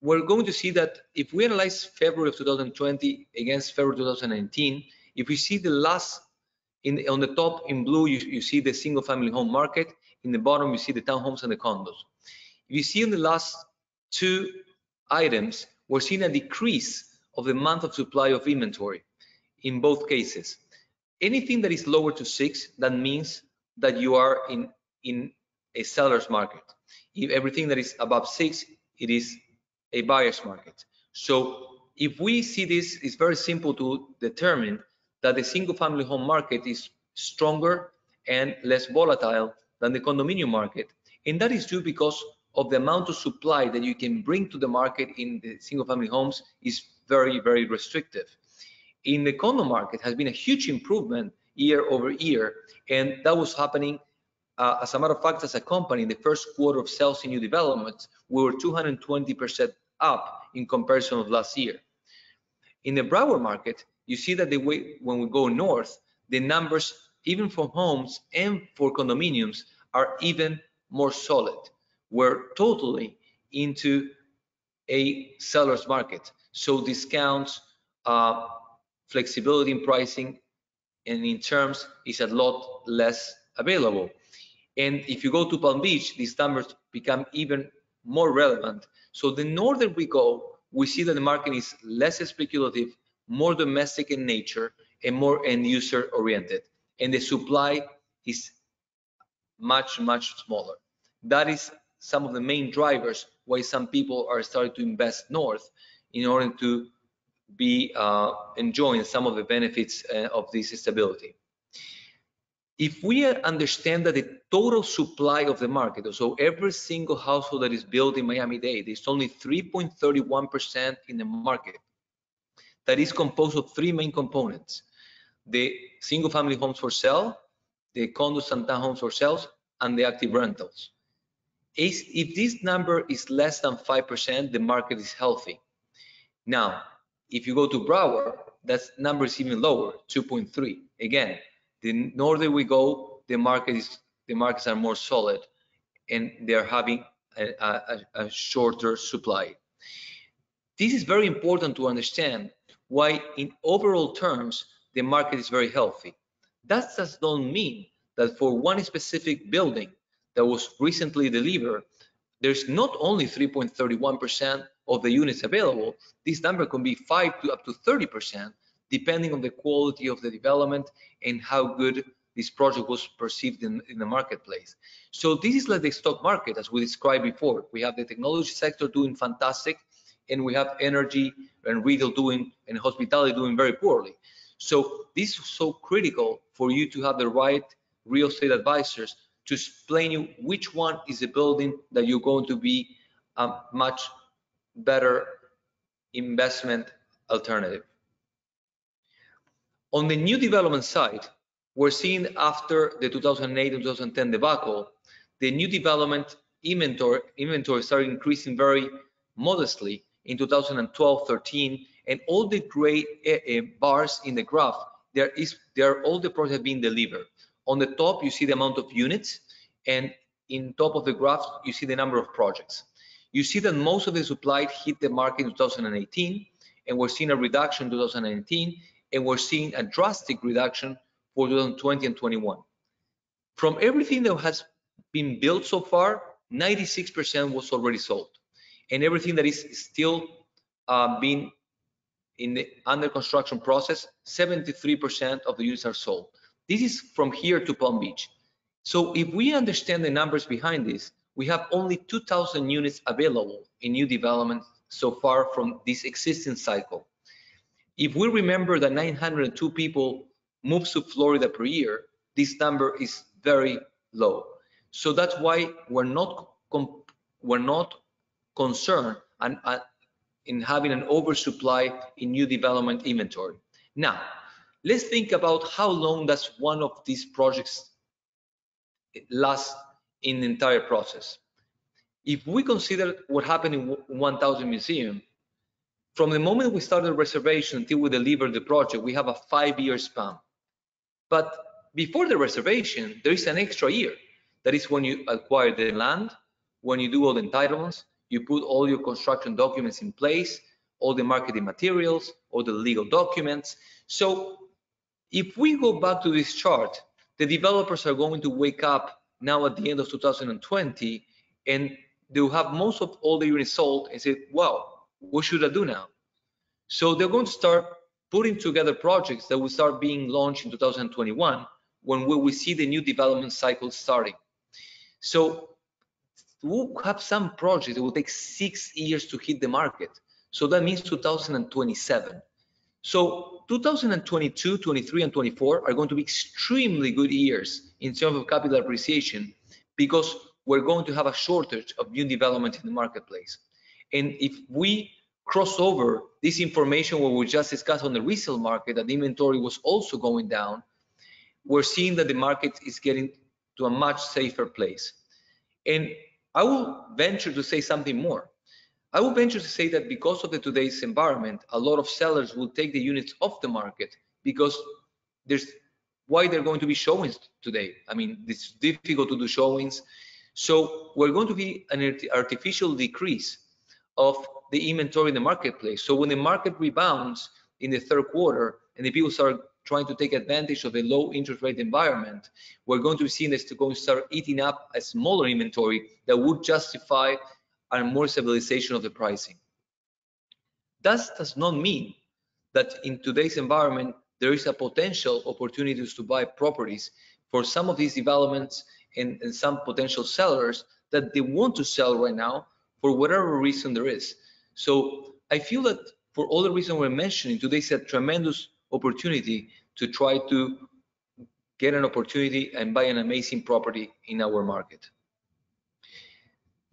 we're going to see that if we analyze February of 2020 against February 2019, if we see the last, on the top in blue, you see the single family home market. In the bottom, you see the townhomes and the condos. If you see in the last two items, we're seeing a decrease of the month of supply of inventory in both cases. Anything that is lower to 6, that means that you are in a seller's market. If everything that is above 6, it is a buyer's market. So if we see this, it's very simple to determine that the single family home market is stronger and less volatile than the condominium market. And that is due because of the amount of supply that you can bring to the market in the single family homes is very, very restrictive. In the condo market has been a huge improvement year over year, and that was happening. As a matter of fact, as a company, in the first quarter of sales in new developments, we were 220% up in comparison of last year. In the Broward market, you see that when we go north, the numbers, even for homes and for condominiums, are even more solid. We're totally into a seller's market. So discounts, flexibility in pricing, and in terms is a lot less available. And if you go to Palm Beach, these numbers become even more relevant. So the norther we go, we see that the market is less speculative, more domestic in nature, and more end user oriented. And the supply is much, much smaller. That is some of the main drivers why some people are starting to invest north in order to be enjoying some of the benefits of this stability. If we understand that the total supply of the market, so every single household that is built in Miami-Dade, is only 3.31% in the market. That is composed of 3 main components: the single family homes for sale, the condos and townhomes for sales, and the active rentals. If this number is less than 5%, the market is healthy. Now, if you go to Broward, that number is even lower, 2.3. Again, the northern we go, the markets are more solid, and they're having a shorter supply. This is very important to understand why, in overall terms, the market is very healthy. That does not mean that for one specific building that was recently delivered, there's not only 3.31% of the units available. This number can be 5 to up to 30%, depending on the quality of the development and how good this project was perceived in the marketplace. So this is like the stock market, as we described before. We have the technology sector doing fantastic, and we have energy and retail doing, and hospitality doing very poorly. So this is so critical for you to have the right real estate advisors to explain you which one is a building that you're going to be a much better investment alternative. On the new development side, we're seeing after the 2008 and 2010 debacle, the new development inventory started increasing very modestly in 2012-13, and all the gray bars in the graph, there all the projects being delivered. On the top, you see the amount of units, and in top of the graph, you see the number of projects. You see that most of the supply hit the market in 2018, and we're seeing a reduction in 2019, and we're seeing a drastic reduction for 2020 and 21. From everything that has been built so far, 96% was already sold, and everything that is still being in the under construction process, 73% of the units are sold. This is from here to Palm Beach. So if we understand the numbers behind this, we have only 2,000 units available in new development so far from this existing cycle. If we remember that 902 people move to Florida per year, this number is very low. So that's why we're not concerned in having an oversupply in new development inventory. Now, let's think about how long does one of these projects last in the entire process. If we consider what happened in 1000 Museum, from the moment we started the reservation until we deliver the project, we have a 5-year span. But before the reservation, there is an extra year. That is when you acquire the land, when you do all the entitlements, you put all your construction documents in place, all the marketing materials, all the legal documents. So if we go back to this chart, the developers are going to wake up now at the end of 2020, and they'll have most of all the units sold and say, wow, what should I do now? So they're going to start putting together projects that will start being launched in 2021, when we will see the new development cycle starting. So we'll have some projects that will take 6 years to hit the market. So that means 2027. So 2022, 23, and 24 are going to be extremely good years in terms of capital appreciation, because we're going to have a shortage of new development in the marketplace. And if we cross over this information what we just discussed on the resale market, that the inventory was also going down, we're seeing that the market is getting to a much safer place. And I will venture to say something more. I will venture to say that because of today's environment, a lot of sellers will take the units off the market, because why they're going to be showings today. I mean, it's difficult to do showings. So we're going to be an artificial decrease of the inventory in the marketplace. So when the market rebounds in the third quarter and the people start trying to take advantage of the low interest rate environment, we're going to be seeing this going to start eating up a smaller inventory that would justify a more stabilization of the pricing. That does not mean that in today's environment there is a potential opportunities to buy properties for some of these developments and some potential sellers that they want to sell right now for whatever reason there is. So I feel that for all the reasons we're mentioning, today's a tremendous opportunity to try to get an opportunity and buy an amazing property in our market.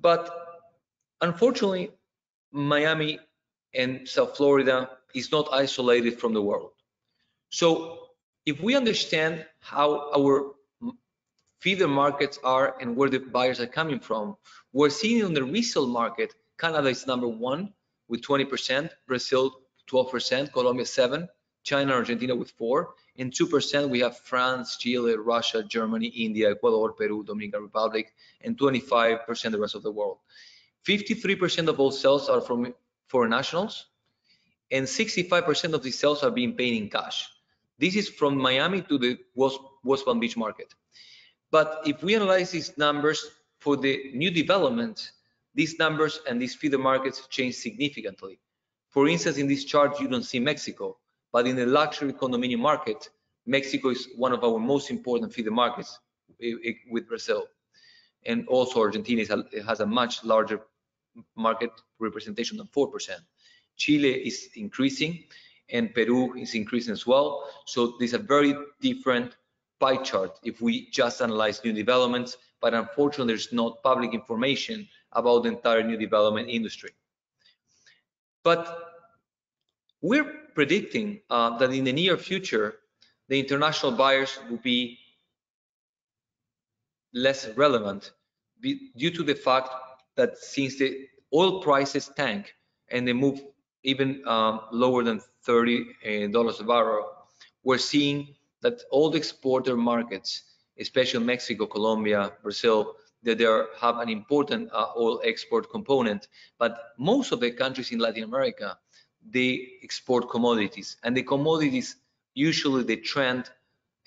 But unfortunately, Miami and South Florida is not isolated from the world. So if we understand how our feeder markets are and where the buyers are coming from, we're seeing on the resale market, Canada is #1 with 20%, Brazil 12%, Colombia 7%, China and Argentina with 4%, and 2% we have France, Chile, Russia, Germany, India, Ecuador, Peru, Dominican Republic, and 25% the rest of the world. 53% of all sales are from foreign nationals, and 65% of these sales are being paid in cash. This is from Miami to the West Palm Beach market. But if we analyze these numbers for the new development, these numbers and these feeder markets change significantly. For instance, in this chart, you don't see Mexico, but in the luxury condominium market, Mexico is one of our most important feeder markets with Brazil. And also Argentina has a much larger market representation than 4%. Chile is increasing, and Peru is increasing as well. So there's a very different pie chart if we just analyze new developments, but unfortunately there's not public information about the entire new development industry. But we're predicting that in the near future, the international buyers will be less relevant due to the fact that since the oil prices tank and they move even lower than $30 a barrel, we're seeing that all the exporter markets, especially Mexico, Colombia, Brazil, that they have an important oil export component. But most of the countries in Latin America, they export commodities, and the commodities usually they trend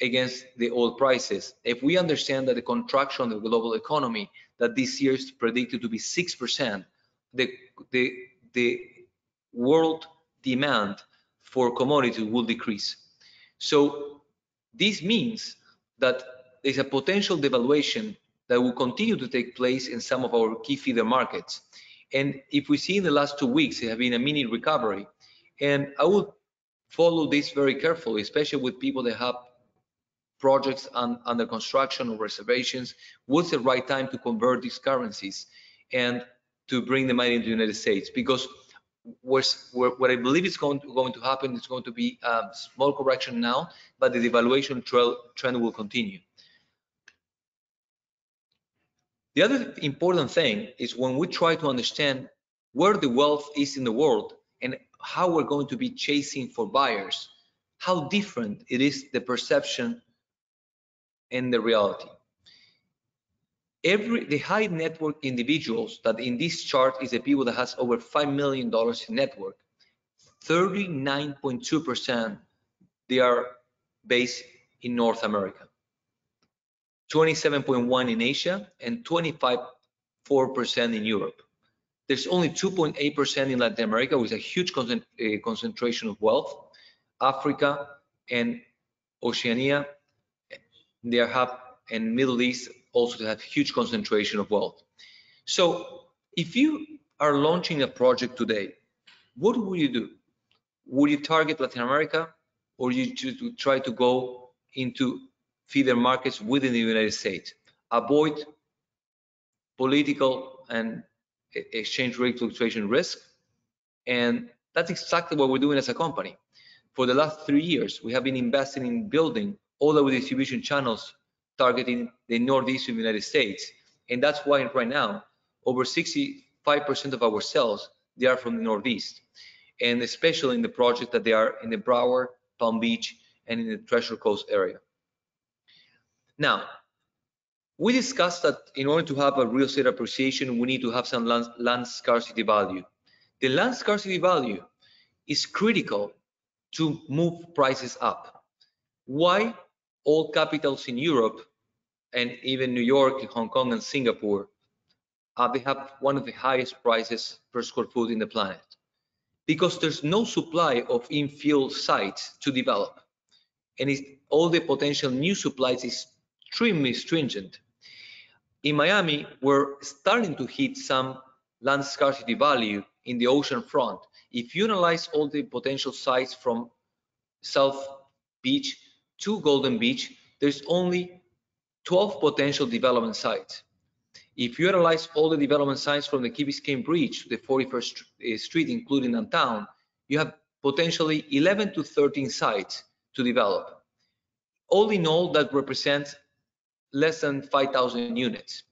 against the oil prices. If we understand that the contraction of the global economy that this year is predicted to be 6%, the world demand for commodities will decrease. So this means that there's a potential devaluation that will continue to take place in some of our key feeder markets. And if we see in the last 2 weeks, there have been a mini recovery. And I would follow this very carefully, especially with people that have projects under construction or reservations. What's the right time to convert these currencies and to bring the money into the United States? Because what I believe is going to happen is going to be a small correction now, but the devaluation trend will continue. The other important thing is when we try to understand where the wealth is in the world and how we're going to be chasing for buyers, how different it is, the perception and the reality. The high net worth individuals that in this chart is the people that has over $5 million in net worth, 39.2% they are based in North America, 27.1% in Asia, and 25.4% in Europe. There's only 2.8% in Latin America, with a huge concentration of wealth. Africa and Oceania, and Middle East also have huge concentration of wealth. So if you are launching a project today, what will you do? Will you target Latin America, or you try to go into feeder markets within the United States? Avoid political and exchange rate fluctuation risk. And that's exactly what we're doing as a company. For the last 3 years, we have been investing in building all our distribution channels targeting the Northeast of the United States. And that's why right now, over 65% of our sales, they are from the Northeast. And especially in the project that they are in the Broward, Palm Beach, and in the Treasure Coast area. Now, we discussed that in order to have a real estate appreciation, we need to have some land scarcity value. The land scarcity value is critical to move prices up. Why all capitals in Europe and even New York, Hong Kong, and Singapore, they have one of the highest prices per square foot in the planet? Because there's no supply of infill sites to develop, and all the potential new supplies is extremely stringent. In Miami, we're starting to hit some land scarcity value in the ocean front. If you analyze all the potential sites from South Beach to Golden Beach, there's only 12 potential development sites. If you analyze all the development sites from the Key Biscayne Bridge to the 41st Street, including downtown, you have potentially 11 to 13 sites to develop. All in all, that represents less than 5,000 units.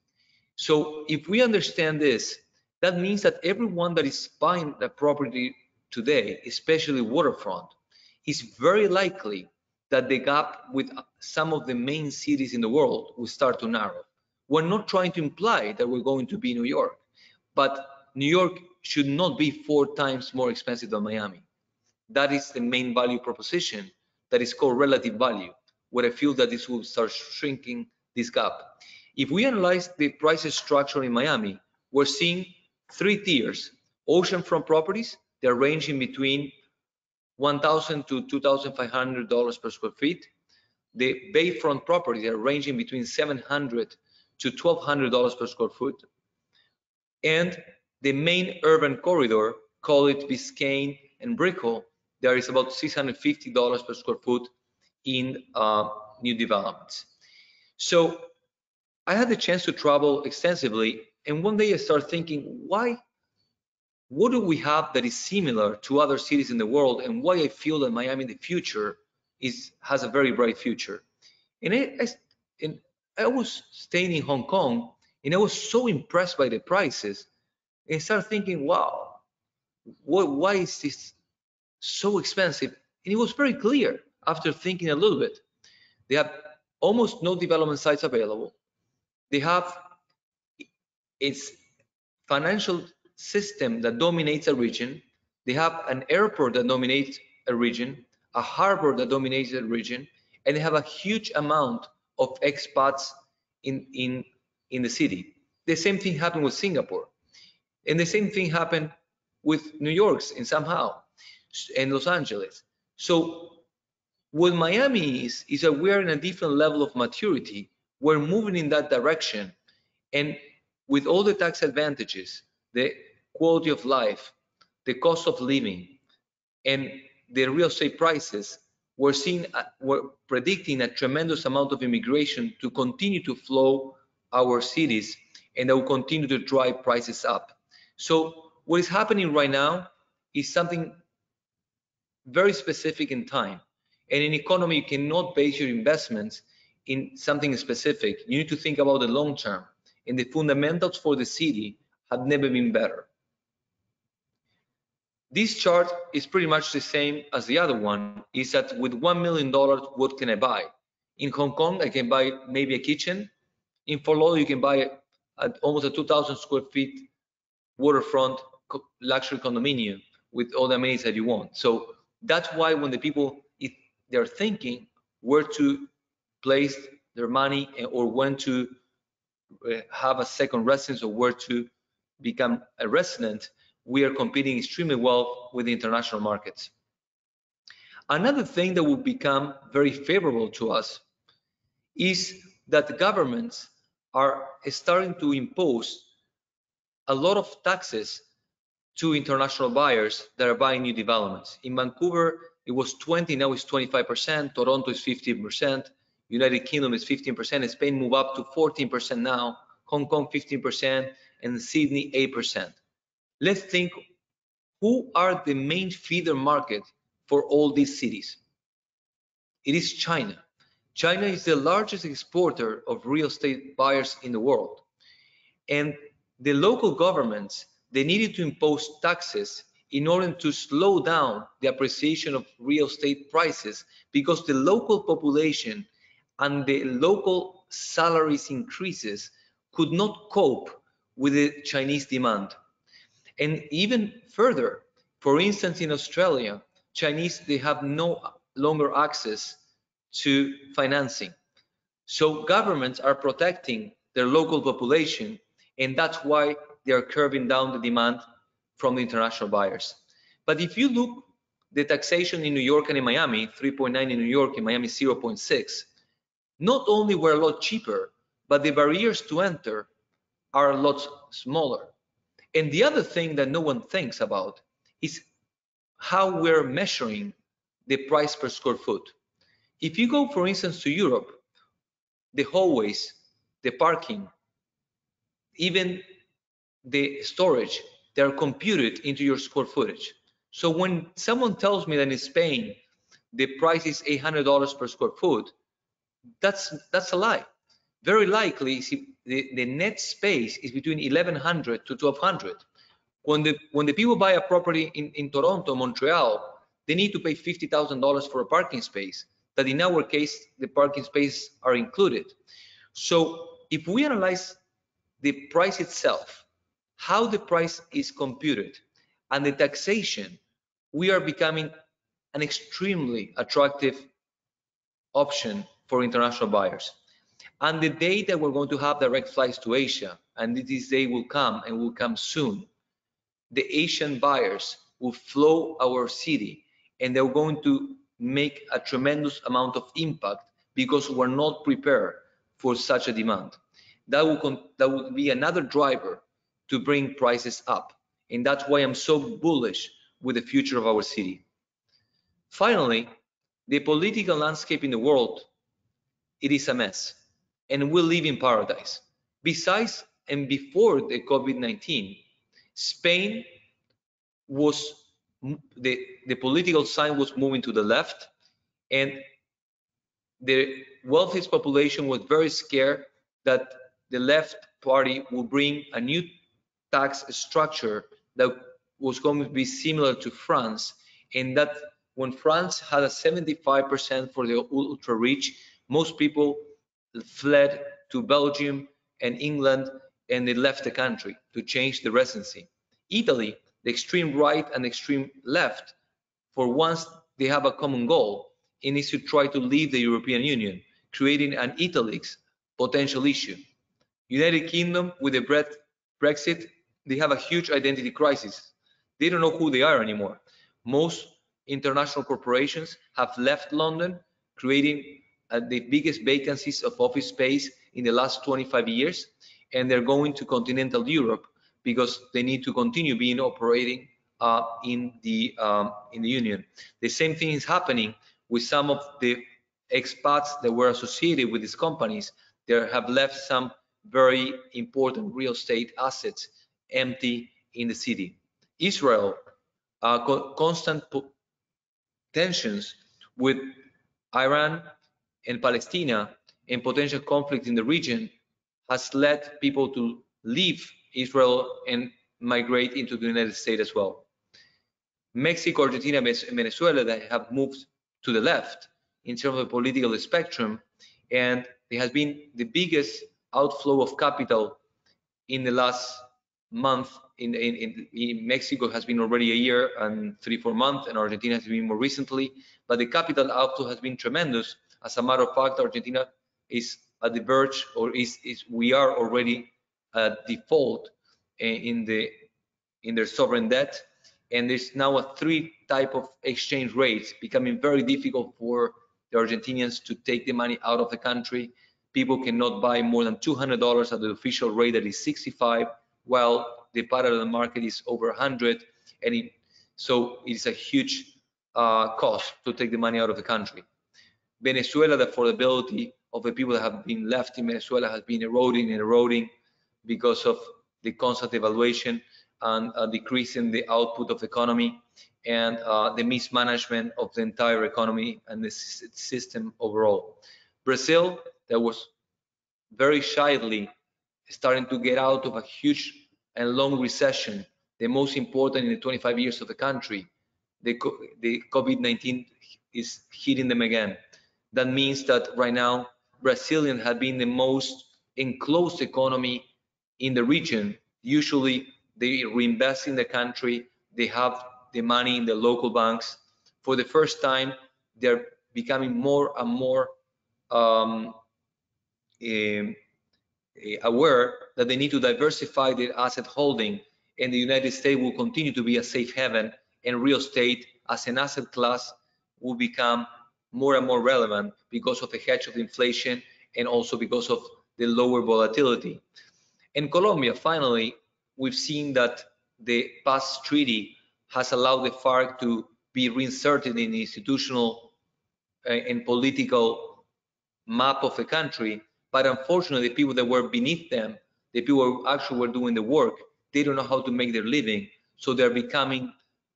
So if we understand this, that means that everyone that is buying the property today, especially waterfront, it's very likely that the gap with some of the main cities in the world will start to narrow. We're not trying to imply that we're going to be New York, but New York should not be 4 times more expensive than Miami. That is the main value proposition that is called relative value, where I feel that this will start shrinking this gap. If we analyze the price structure in Miami, we're seeing 3 tiers. Oceanfront properties, they're ranging between $1,000 to $2,500 per square feet. The bayfront properties are ranging between $700 to $1,200 per square foot. And the main urban corridor, call it Biscayne and Brickell, there is about $650 per square foot in new developments. So I had the chance to travel extensively, and one day I started thinking, what do we have that is similar to other cities in the world, and why I feel that Miami in the future has a very bright future. And I was staying in Hong Kong, and I was so impressed by the prices, and I started thinking, wow, why is this so expensive? And it was very clear after thinking a little bit. They have almost no development sites available. They have its financial system that dominates a region. They have an airport that dominates a region, a harbor that dominates a region, and they have a huge amount of expats in the city. The same thing happened with Singapore, and the same thing happened with New York's and somehow, and Los Angeles. So what Miami is that we're in a different level of maturity. We're moving in that direction, and with all the tax advantages, the quality of life, the cost of living, and the real estate prices, we're predicting a tremendous amount of immigration to continue to flow our cities, and that will continue to drive prices up. So what is happening right now is something very specific in time. And in economy, you cannot base your investments in something specific. You need to think about the long term, and the fundamentals for the city have never been better. This chart is pretty much the same as the other one, is that with $1 million, what can I buy? In Hong Kong, I can buy maybe a kitchen. In Fort Lauderdale, you can buy almost a 2,000 square feet waterfront luxury condominium with all the amenities that you want. So that's why when the people, if they're thinking where to place their money or when to have a second residence or where to become a resident, we are competing extremely well with the international markets. Another thing that will become very favorable to us is that governments are starting to impose a lot of taxes to international buyers that are buying new developments. In Vancouver, it was 20, now it's 25%, Toronto is 15%, United Kingdom is 15%, Spain moved up to 14% now, Hong Kong 15%, and Sydney 8%. Let's think, who are the main feeder market for all these cities? It is China. China is the largest exporter of real estate buyers in the world. And the local governments, they needed to impose taxes in order to slow down the appreciation of real estate prices, because the local population and the local salaries increases could not cope with the Chinese demand. And even further, for instance, in Australia, Chinese, they have no longer access to financing. So governments are protecting their local population, and that's why they are curbing down the demand from the international buyers. But if you look the taxation in New York and in Miami, 3.9 in New York, in Miami 0.6, not only were a lot cheaper, but the barriers to enter are a lot smaller. And the other thing that no one thinks about is how we're measuring the price per square foot. If you go, for instance, to Europe, the hallways, the parking, even the storage, they are computed into your square footage. So when someone tells me that in Spain, the price is $800 per square foot, that's a lie. Very likely, the net space is between 1,100 to 1,200. When the people buy a property in Toronto, Montreal, they need to pay $50,000 for a parking space, that in our case, the parking spaces are included. So if we analyze the price itself, how the price is computed, and the taxation, we are becoming an extremely attractive option for international buyers. And the day that we're going to have direct flights to Asia, and this day will come and will come soon, the Asian buyers will flow our city, and they're going to make a tremendous amount of impact because we're not prepared for such a demand. That will be another driver to bring prices up, and that's why I'm so bullish with the future of our city. Finally, the political landscape in the world, it is a mess, and we live in paradise. Besides and before the COVID-19, Spain was, the political sign was moving to the left, and the wealthiest population was very scared that the left party would bring a new tax structure that was going to be similar to France, and that when France had a 75% for the ultra rich, most people fled to Belgium and England, and they left the country to change the residency. Italy, the extreme right and extreme left, for once they have a common goal, and is to try to leave the European Union, creating an Italy's potential issue. United Kingdom, with the Brexit, they have a huge identity crisis. They don't know who they are anymore. Most international corporations have left London, creating the biggest vacancies of office space in the last 25 years, and they're going to continental Europe because they need to continue being operating in the Union. The same thing is happening with some of the expats that were associated with these companies. They have left some very important real estate assets empty in the city. Israel, constant tensions with Iran and Palestine and potential conflict in the region has led people to leave Israel and migrate into the United States as well. Mexico, Argentina, and Venezuela, that have moved to the left in terms of the political spectrum, and there has been the biggest outflow of capital in the last month. In Mexico has been already a year and 3-4 months, and Argentina has been more recently, but the capital outflow has been tremendous. As a matter of fact, Argentina is at the verge, or we are already at default in their sovereign debt, and there's now a 3 type of exchange rates, becoming very difficult for the Argentinians to take the money out of the country. People cannot buy more than $200 at the official rate, that is 65, while the parallel market is over 100, and so it is a huge cost to take the money out of the country. Venezuela, the affordability of the people that have been left in Venezuela has been eroding because of the constant devaluation and a decrease in the output of the economy, and the mismanagement of the entire economy and the system overall. Brazil, that was very shyly starting to get out of a huge and long recession, the most important in the 25 years of the country, the COVID-19 is hitting them again. That means that right now, Brazilians have been the most enclosed economy in the region. Usually they reinvest in the country, they have the money in the local banks. For the first time, they're becoming more and more aware that they need to diversify their asset holding, and the United States will continue to be a safe haven, and real estate as an asset class will become more and more relevant because of the hedge of inflation and also because of the lower volatility. In Colombia, finally, we've seen that the past treaty has allowed the FARC to be reinserted in the institutional and political map of the country, but unfortunately the people that were beneath them, the people who actually were doing the work, they don't know how to make their living, so they're becoming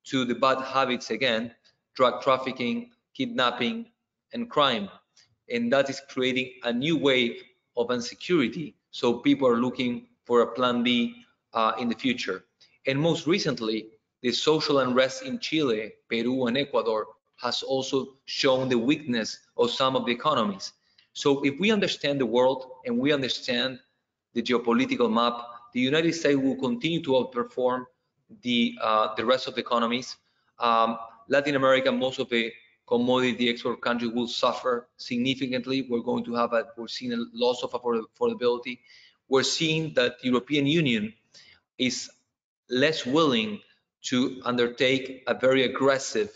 to the bad habits again, drug trafficking, kidnapping, and crime, and that is creating a new wave of insecurity, so people are looking for a plan B in the future. And most recently, the social unrest in Chile, Peru, and Ecuador has also shown the weakness of some of the economies. So if we understand the world and we understand the geopolitical map, the United States will continue to outperform the rest of the economies. Latin America, most of the commodity export countries will suffer significantly. We're seeing a loss of affordability. We're seeing that the European Union is less willing to undertake a very aggressive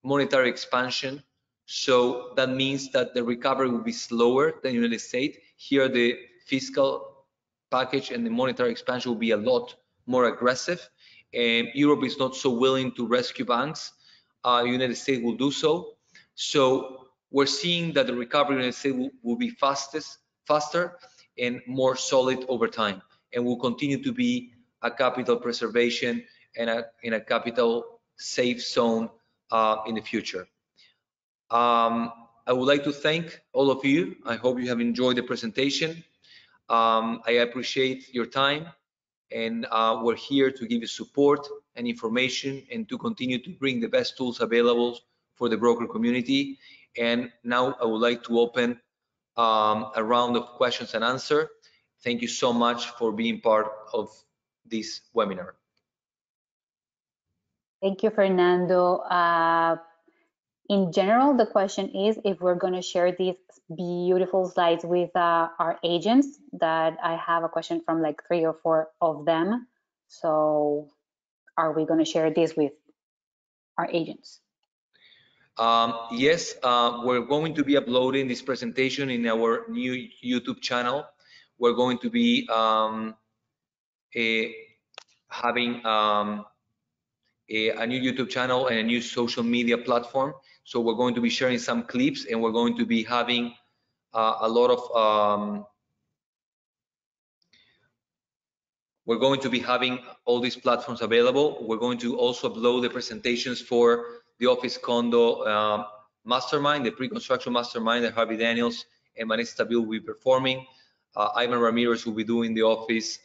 monetary expansion. So that means that the recovery will be slower than the United States. Here, the fiscal package and the monetary expansion will be a lot more aggressive. And Europe is not so willing to rescue banks. The United States will do so. So we're seeing that the recovery in the United States will be faster and more solid over time, and will continue to be a capital preservation and in a capital safe zone in the future. I would like to thank all of you. I hope you have enjoyed the presentation. I appreciate your time, and we're here to give you support and information and to continue to bring the best tools available for the broker community. And now I would like to open a round of questions and answer. Thank you so much for being part of this webinar. Thank you, Fernando. In general, the question is if we're going to share these beautiful slides with our agents. That I have a question from like 3 or 4 of them. So are we going to share this with our agents? Yes, we're going to be uploading this presentation in our new YouTube channel. We're going to be having a new YouTube channel and a new social media platform. So we're going to be sharing some clips, and we're going to be having a lot of we're going to be having all these platforms available. We're going to also upload the presentations for the office condo mastermind, the pre-construction mastermind that Harvey Daniels and Vanessa Bill will be performing. Ivan Ramirez will be doing the office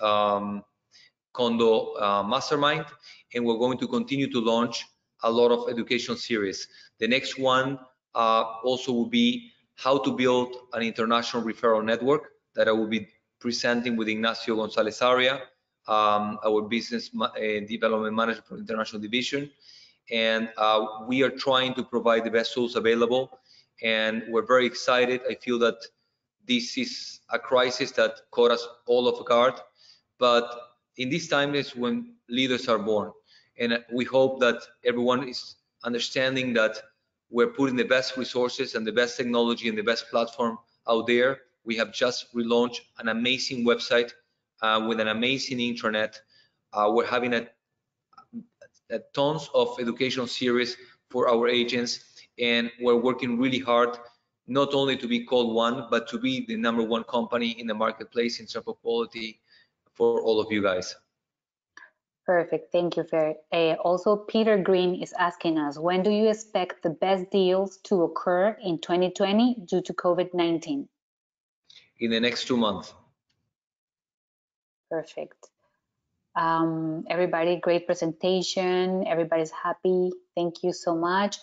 condo mastermind, and we're going to continue to launch a lot of education series. The next one also will be how to build an international referral network that I will be presenting with Ignacio Gonzalez Aria, our business development manager for international division. And we are trying to provide the best tools available, and we're very excited. I feel that this is a crisis that caught us all off guard, but in this time is when leaders are born, and we hope that everyone is understanding that we're putting the best resources and the best technology and the best platform out there. We have just relaunched an amazing website with an amazing intranet. We're having a tons of educational series for our agents, and we're working really hard not only to be called one, but to be the #1 company in the marketplace in terms of quality for all of you guys. Perfect, thank you, Fer. Also, Peter Green is asking us, when do you expect the best deals to occur in 2020 due to COVID-19? In the next 2 months. Perfect. Everybody, great presentation. Everybody's happy. Thank you so much.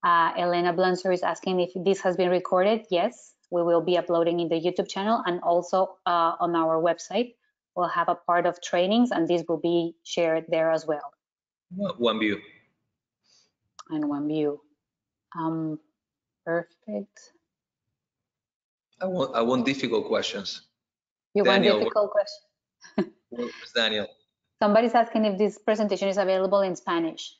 Elena Blancer is asking if this has been recorded. Yes, we will be uploading in the YouTube channel and also on our website. We'll have a part of trainings, and this will be shared there as well. One view. And one view. Perfect. I want difficult questions. You Daniel, want difficult questions? Where's Daniel? Somebody's asking if this presentation is available in Spanish.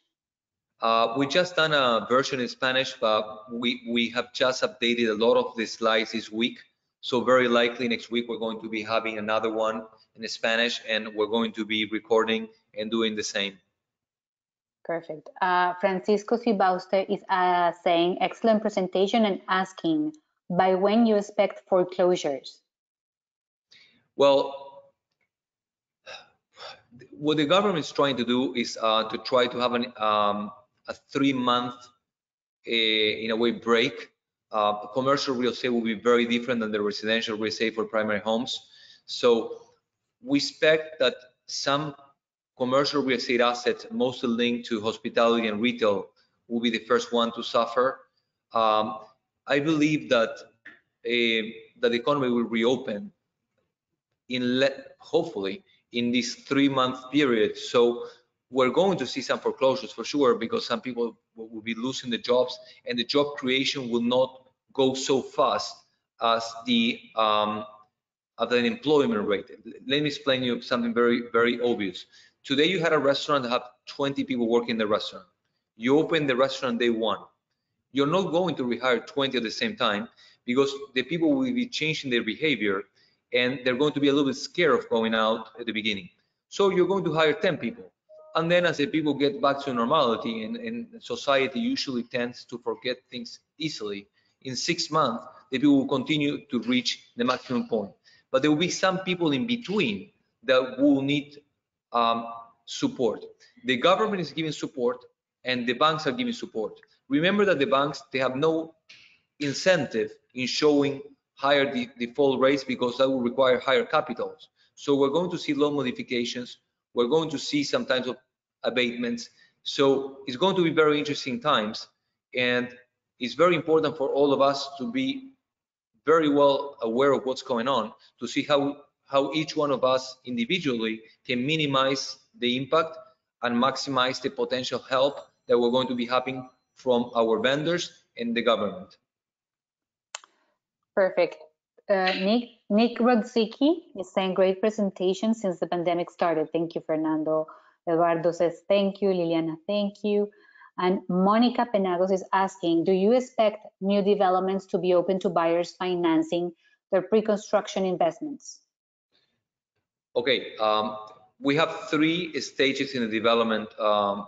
We just done a version in Spanish, but we have just updated a lot of the slides this week. So very likely next week we're going to be having another one in Spanish, and we're going to be recording and doing the same. Perfect. Francisco Sibauste is saying, excellent presentation, and asking, by when you expect foreclosures? Well, what the government is trying to do is to try to have a 3-month, in a way, break. Commercial real estate will be very different than the residential real estate for primary homes. So we expect that some commercial real estate assets, mostly linked to hospitality and retail, will be the first one to suffer. I believe that that the economy will reopen hopefully in this 3-month period. So we're going to see some foreclosures for sure, because some people will be losing the jobs, and the job creation will not go so fast as the unemployment rate. Let me explain you something very, very obvious. Today you had a restaurant that have 20 people working in the restaurant. You open the restaurant day one. You're not going to rehire 20 at the same time, because the people will be changing their behavior, and they're going to be a little bit scared of going out at the beginning. So you're going to hire 10 people. And then as the people get back to normality, and society usually tends to forget things easily, in 6 months, the people will continue to reach the maximum point. But there will be some people in between that will need support. The government is giving support, and the banks are giving support. Remember that the banks, they have no incentive in showing higher default rates, because that will require higher capitals. So we're going to see loan modifications. We're going to see some types of abatements. So it's going to be very interesting times, and it's very important for all of us to be very well aware of what's going on, to see how each one of us individually can minimize the impact and maximize the potential help that we're going to be having from our vendors and the government. Perfect. Nick Rodzicki is saying, great presentation since the pandemic started. Thank you, Fernando. Eduardo says, thank you. Liliana, thank you. And Monica Penagos is asking, do you expect new developments to be open to buyers financing their pre-construction investments? Okay, we have 3 stages in the development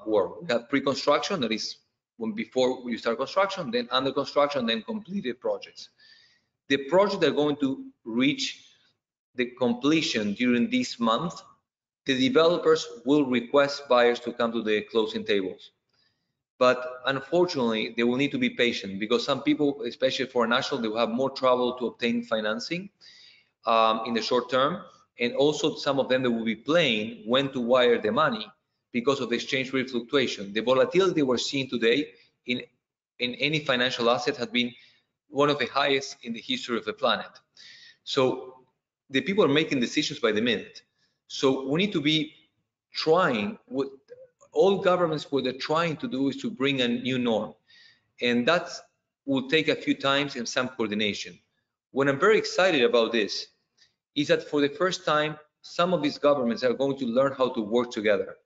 work. We have pre-construction, that is when before you start construction, then under construction, then completed projects. The projects that are going to reach the completion during this month, the developers will request buyers to come to the closing tables. But unfortunately, they will need to be patient, because some people, especially for national, they will have more trouble to obtain financing in the short term. And also some of them, they will be playing when to wire the money because of the exchange rate fluctuation. The volatility we're seeing today in any financial asset has been one of the highest in the history of the planet. So the people are making decisions by the minute. So we need to be trying, what all governments, what they're trying to do is to bring a new norm. And that will take a few times and some coordination. What I'm very excited about this is that for the first time, some of these governments are going to learn how to work together.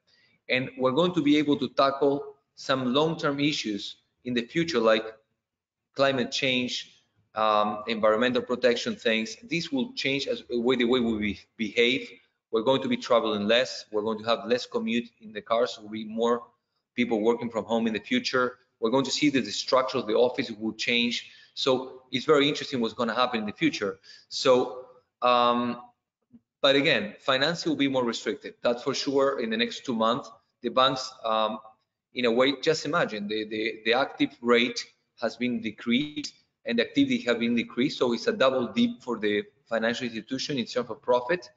And we're going to be able to tackle some long-term issues in the future, like climate change, environmental protection things. This will change as the way we behave. We're going to be traveling less. We're going to have less commute in the cars. So there will be more people working from home in the future. We're going to see that the structure of the office will change. So it's very interesting what's going to happen in the future. So, but again, financing will be more restricted. That's for sure. In the next 2 months, the banks, in a way, just imagine the active rate has been decreased and the activity has been decreased. So it's a double dip for the financial institution in terms of profit.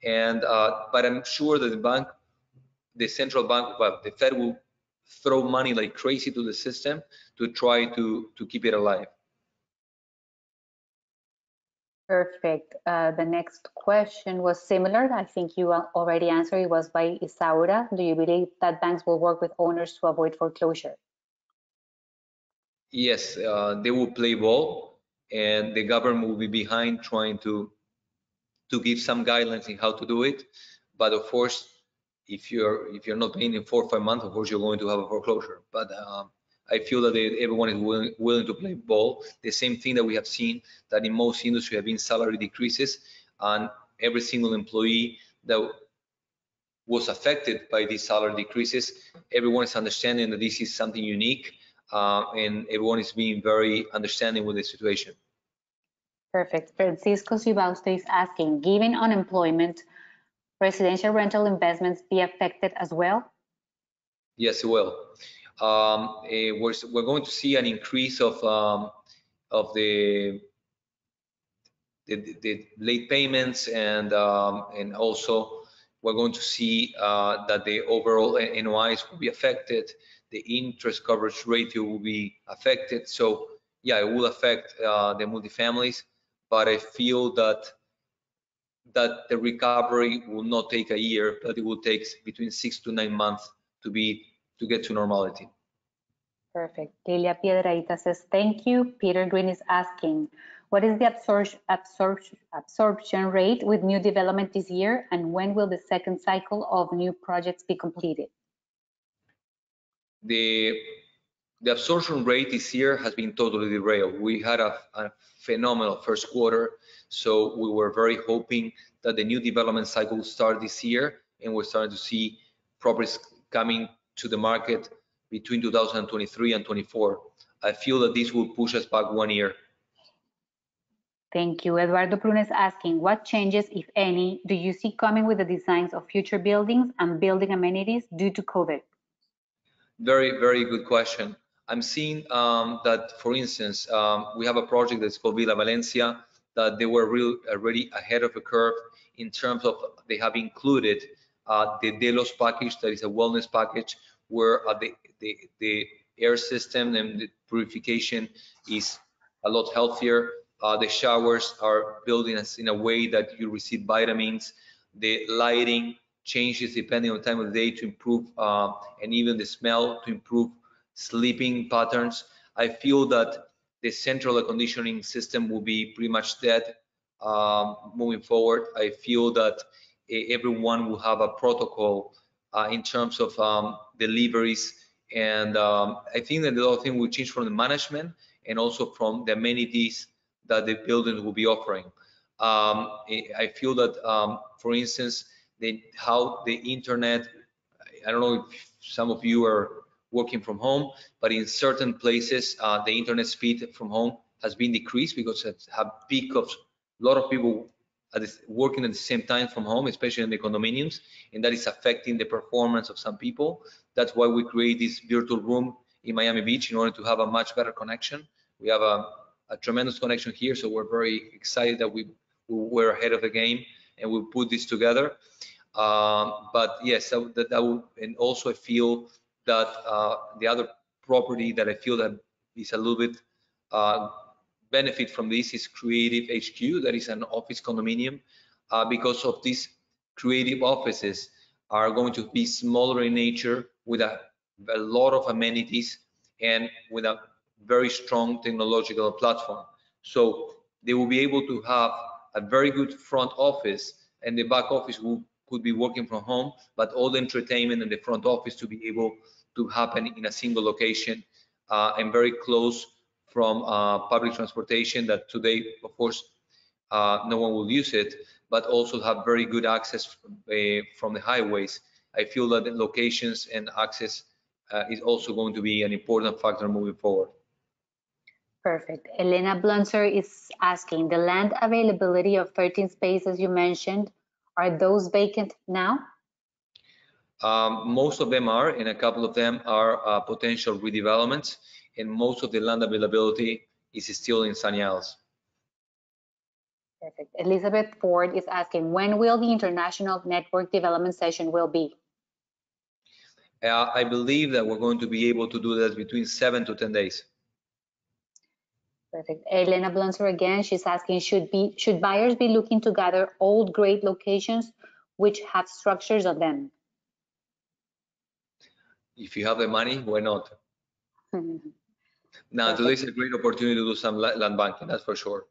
And but I'm sure that the central bank, well, the Fed will throw money like crazy to the system to try to keep it alive. Perfect. The next question was similar. I think you already answered. It was by Isaura. Do you believe that banks will work with owners to avoid foreclosure? Yes, they will play ball, and the government will be behind trying to give some guidelines in how to do it. But of course, if you're not paying in 4 or 5 months, of course you're going to have a foreclosure. But I feel that everyone is willing to play ball. The same thing that we have seen that in most industries have been salary decreases, and every single employee that was affected by these salary decreases, everyone is understanding that this is something unique, and everyone is being very understanding with the situation. Perfect. Francisco Sibauste is asking, given unemployment, residential rental investments be affected as well? Yes, it will. We're going to see an increase of the late payments, and also we're going to see that the overall NOIs will be affected, the interest coverage ratio will be affected. So yeah, it will affect the multifamilies, but I feel that the recovery will not take a year, but it will take between 6 to 9 months to get to normality. Perfect. Lilia Piedrahita says, thank you. Peter Green is asking, what is the absorption rate with new development this year, and when will the second cycle of new projects be completed? The absorption rate this year has been totally derailed. We had a phenomenal first quarter, so we were very hoping that the new development cycle will start this year, and we're starting to see properties coming to the market between 2023 and 24. I feel that this will push us back 1 year. Thank you. Eduardo Prunes asking, what changes, if any, do you see coming with the designs of future buildings and building amenities due to COVID? Very, very good question. I'm seeing that, for instance, we have a project that's called Villa Valencia, that they were already ahead of the curve in terms of they have included the Delos package, that is a wellness package, where the air system and the purification is a lot healthier. The showers are built in a way that you receive vitamins. The lighting changes depending on the time of the day to improve, and even the smell to improve sleeping patterns. I feel that the central air conditioning system will be pretty much dead moving forward. I feel that everyone will have a protocol in terms of deliveries, and I think that the other thing will change from the management and also from the amenities that the buildings will be offering. I feel that, for instance, how the internet, I don't know if some of you are working from home, but in certain places, the internet speed from home has been decreased because it's a peak of a lot of people working at the same time from home, especially in the condominiums, and that is affecting the performance of some people. That's why we create this virtual room in Miami Beach in order to have a much better connection. We have a tremendous connection here, so we're very excited that we're ahead of the game and we put this together. But yes, that will, and also I feel that the other property that I feel that is a little bit benefit from this is Creative HQ. That is an office condominium, because of these creative offices are going to be smaller in nature with a lot of amenities and with a very strong technological platform. So they will be able to have a very good front office, and the back office could be working from home, but all the entertainment in the front office to be able to happen in a single location, and very close from public transportation that today, of course, no one will use it, but also have very good access from the highways. I feel that the locations and access is also going to be an important factor moving forward. Perfect. Elena Blunser is asking, the land availability of 13 spaces you mentioned, are those vacant now? Most of them are, and a couple of them are potential redevelopments, and most of the land availability is still in Sunny Isles. Perfect. Elizabeth Ford is asking, when will the international network development session will be? I believe that we're going to be able to do that between 7 to 10 days. Perfect. Elena Blunser again, she's asking, should buyers be looking to gather old great locations which have structures on them? If you have the money, why not? Now, today's a great opportunity to do some land banking, that's for sure.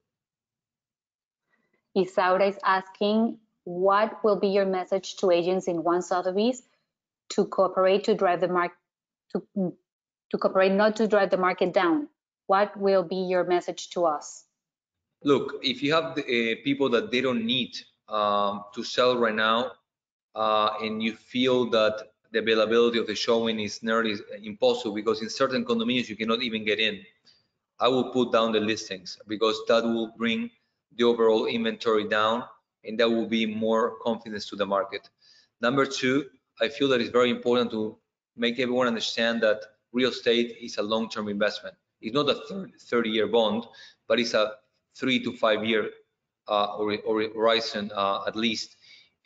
Isaura is asking, what will be your message to agents in One Sotheby's to cooperate to drive the market, to cooperate not to drive the market down? What will be your message to us? Look, if you have people that they don't need to sell right now, and you feel that the availability of the showing is nearly impossible because in certain condominiums you cannot even get in, I will put down the listings because that will bring the overall inventory down and that will be more confidence to the market. Number two, I feel that it's very important to make everyone understand that real estate is a long-term investment. It's not a 30-year bond, but it's a 3 to 5 year horizon at least.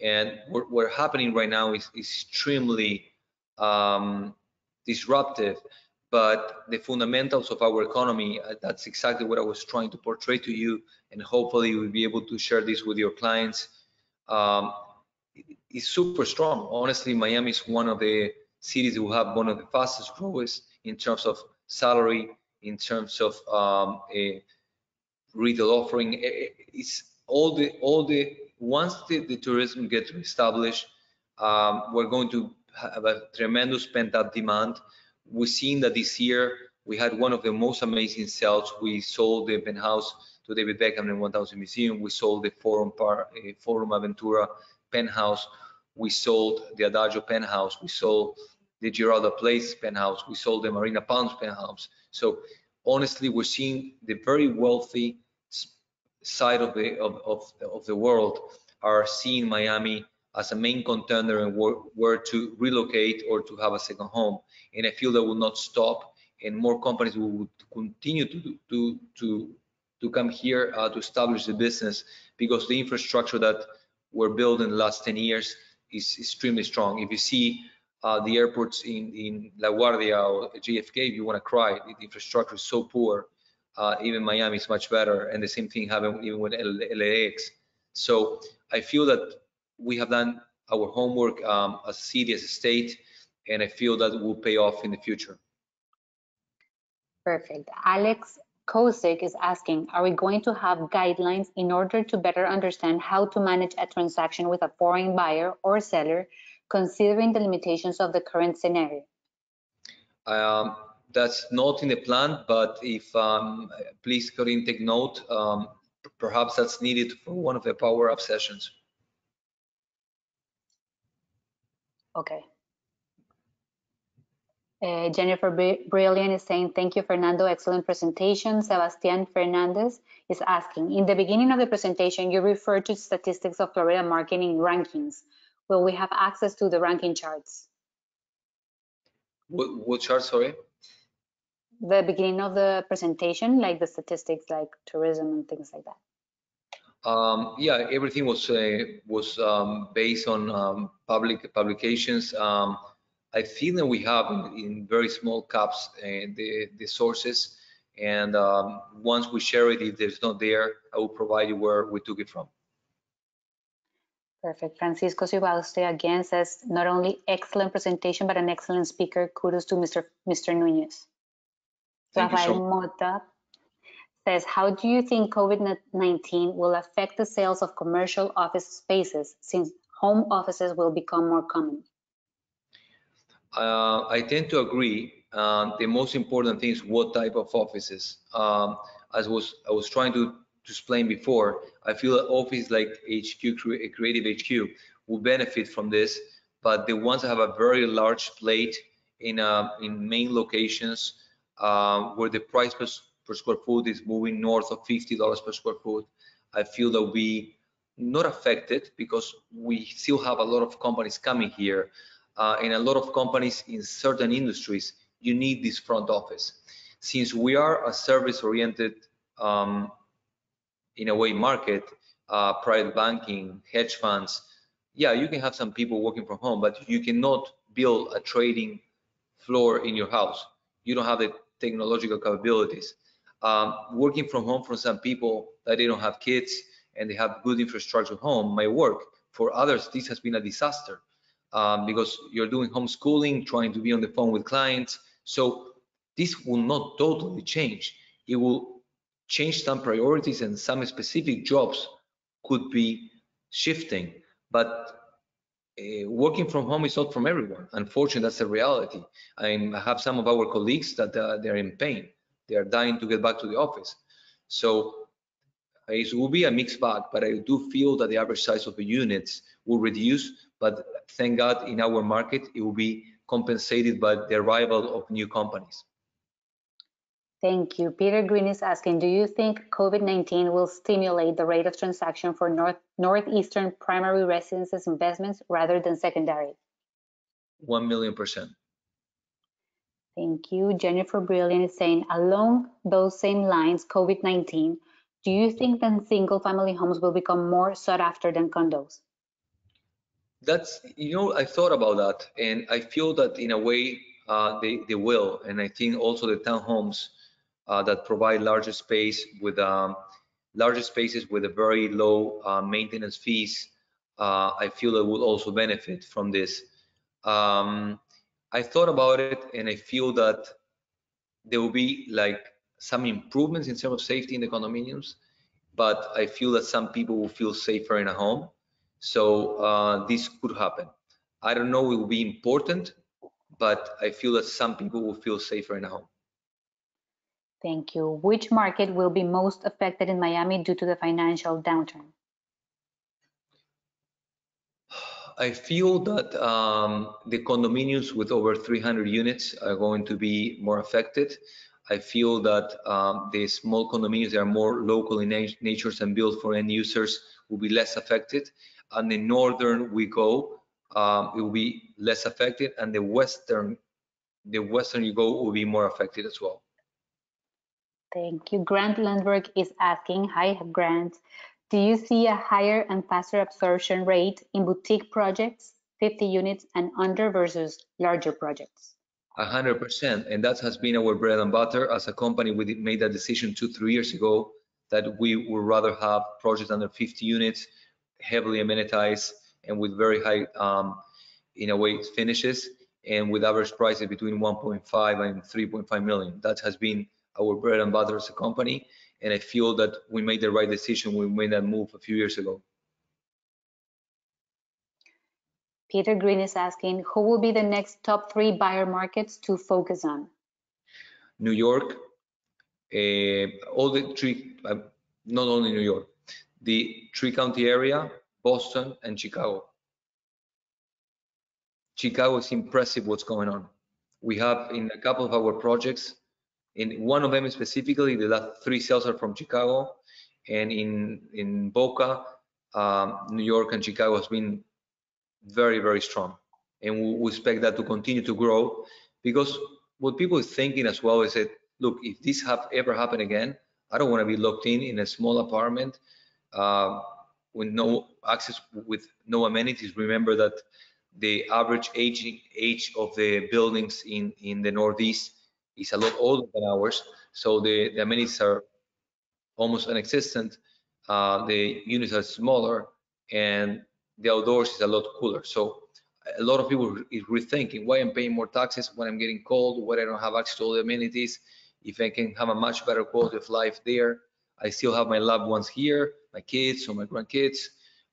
And what happening right now is extremely disruptive, but the fundamentals of our economy, that's exactly what I was trying to portray to you, and hopefully we'll be able to share this with your clients. Is super strong. Honestly, Miami is one of the cities who have one of the fastest growth in terms of salary, in terms of a retail offering. It's all the once the tourism gets established, we're going to have a tremendous pent-up demand. We've seen that this year we had one of the most amazing sales. We sold the penthouse to David Beckham in 1000 Museum. We sold the Forum Aventura penthouse. We sold the Adagio penthouse. We sold the Giralda Place penthouse. We sold the Marina Palms penthouse. So honestly, we're seeing the very wealthy side of the world are seeing Miami as a main contender and where to relocate or to have a second home. And I feel that will not stop, and more companies will continue to come here to establish the business, because the infrastructure that we're building the last 10 years is extremely strong. If you see the airports in LaGuardia or JFK, you want to cry. The infrastructure is so poor. Even Miami is much better, and the same thing happened even with LAX. So I feel that we have done our homework as a city, as a state, and I feel that will pay off in the future. Perfect. Alex Kosick is asking, are we going to have guidelines in order to better understand how to manage a transaction with a foreign buyer or seller, considering the limitations of the current scenario? That's not in the plan, but if please Corinne, take note, perhaps that's needed for one of the power up sessions. Okay. Jennifer Brilliant is saying, thank you, Fernando, excellent presentation. Sebastian Fernandez is asking, in the beginning of the presentation, you referred to statistics of Florida marketing rankings. Will we have access to the ranking charts? What charts, sorry? The beginning of the presentation, like the statistics like tourism and things like that. Yeah, everything was based on public publications. I feel that we have in very small caps the sources, and once we share it, if there's not there, I will provide you where we took it from. Perfect. Francisco Sibalste again says, not only excellent presentation, but an excellent speaker. Kudos to Mr. Nuñez. Rafael Mota says, how do you think COVID-19 will affect the sales of commercial office spaces since home offices will become more common? I tend to agree. The most important thing is what type of offices. As I was trying to explain before, I feel that office like HQ, Creative HQ, will benefit from this, but the ones that have a very large plate in main locations where the price per square foot is moving north of $50 per square foot, I feel that we not affected because we still have a lot of companies coming here. And a lot of companies in certain industries, you need this front office. Since we are a service-oriented, in a way, market, private banking, hedge funds, yeah, you can have some people working from home, but you cannot build a trading floor in your house. You don't have the technological capabilities. Working from home for some people that they don't have kids and they have good infrastructure at home might work. For others, this has been a disaster. Because you're doing homeschooling, trying to be on the phone with clients. So this will not totally change. It will change some priorities, and some specific jobs could be shifting. But working from home is not from everyone. Unfortunately, that's the reality. I have some of our colleagues that they're in pain. They are dying to get back to the office. So it will be a mixed bag, but I do feel that the average size of the units will reduce, but thank God in our market, it will be compensated by the arrival of new companies. Thank you. Peter Green is asking, do you think COVID-19 will stimulate the rate of transaction for Northeastern primary residences investments rather than secondary? 1,000,000%. Thank you. Jennifer Brilliant is saying, along those same lines, COVID-19, do you think that single family homes will become more sought after than condos? That's, I thought about that, and I feel that in a way they will. And I think also the townhomes that provide larger spaces with a very low maintenance fees, I feel that would also benefit from this. Um, I thought about it, and I feel that there will be like some improvements in terms of safety in the condominiums, but I feel that some people will feel safer in a home. So this could happen. I don't know it will be important, but I feel that some people will feel safer in a home. Thank you. Which market will be most affected in Miami due to the financial downturn? I feel that the condominiums with over 300 units are going to be more affected. I feel that the small condominiums that are more local in nature and built for end users will be less affected. And the northern we go, it will be less affected, and the western you go will be more affected as well. Thank you. Grant Landberg is asking, hi Grant, do you see a higher and faster absorption rate in boutique projects, 50 units and under versus larger projects? 100%, and that has been our bread and butter. As a company, we made that decision 2-3 years ago that we would rather have projects under 50 units, heavily amenitized, and with very high, in a way, finishes, and with average prices between 1.5 and 3.5 million. That has been our bread and butter as a company, and I feel that we made the right decision when we made that move a few years ago. Peter Green is asking, who will be the next top 3 buyer markets to focus on? New York, all the three, not only New York, the Tri-County area, Boston, and Chicago. Chicago is impressive what's going on. We have in a couple of our projects, in one of them specifically, the last 3 sales are from Chicago, and in Boca, New York and Chicago has been very, very strong. And we expect that to continue to grow, because what people are thinking as well is that, look, if this ever happen again, I don't want to be locked in a small apartment with no access, with no amenities. Remember that the average age of the buildings in the Northeast is a lot older than ours, so the amenities are almost non-existent. The units are smaller, and the outdoors is a lot cooler. So a lot of people is rethinking why I'm paying more taxes when I'm getting cold, when I don't have access to all the amenities. If I can have a much better quality of life there, I still have my loved ones here, my kids or my grandkids,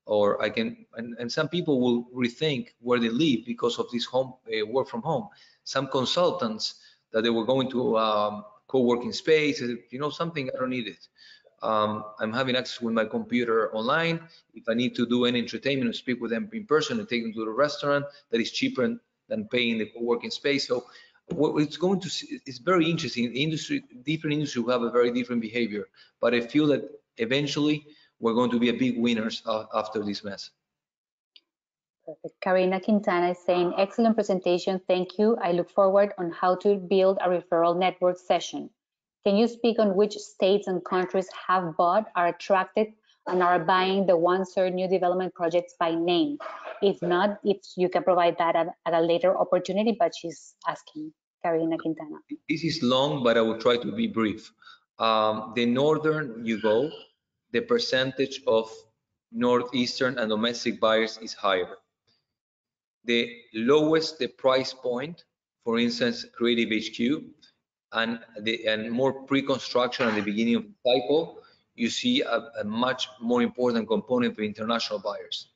or I can, and some people will rethink where they live because of this home work from home. Some consultants that they were going to co-working space, something, I don't need it. I'm having access with my computer online. If I need to do any entertainment or speak with them in person and take them to the restaurant, that is cheaper than paying the co-working space. So what it's going to see, it's very interesting. Different industries will have a very different behavior, but I feel that eventually we're going to be a big winners after this mess. Perfect. Karina Quintana is saying, excellent presentation. Thank you. I look forward on how to build a referral network session. Can you speak on which states and countries have bought, are attracted, and are buying the OneServe new development projects by name? If not, if you can provide that at a later opportunity, but she's asking, Karina Quintana. This is long, but I will try to be brief. The northern you go, the percentage of northeastern and domestic buyers is higher. The lowest the price point, for instance, Creative HQ, and more pre-construction at the beginning of the cycle, you see a much more important component for international buyers.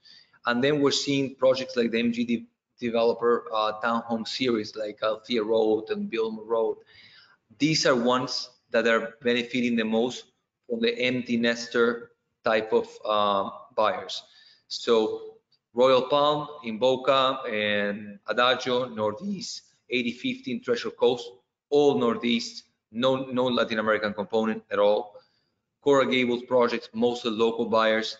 And then we're seeing projects like the MG developer townhome series like Althea Road and Bilmer Road. These are ones that are benefiting the most from the empty nester type of buyers. So Royal Palm in Boca and Adagio, Northeast, 8015 Treasure Coast, all Northeast, no Latin American component at all. Coral Gables projects, mostly local buyers,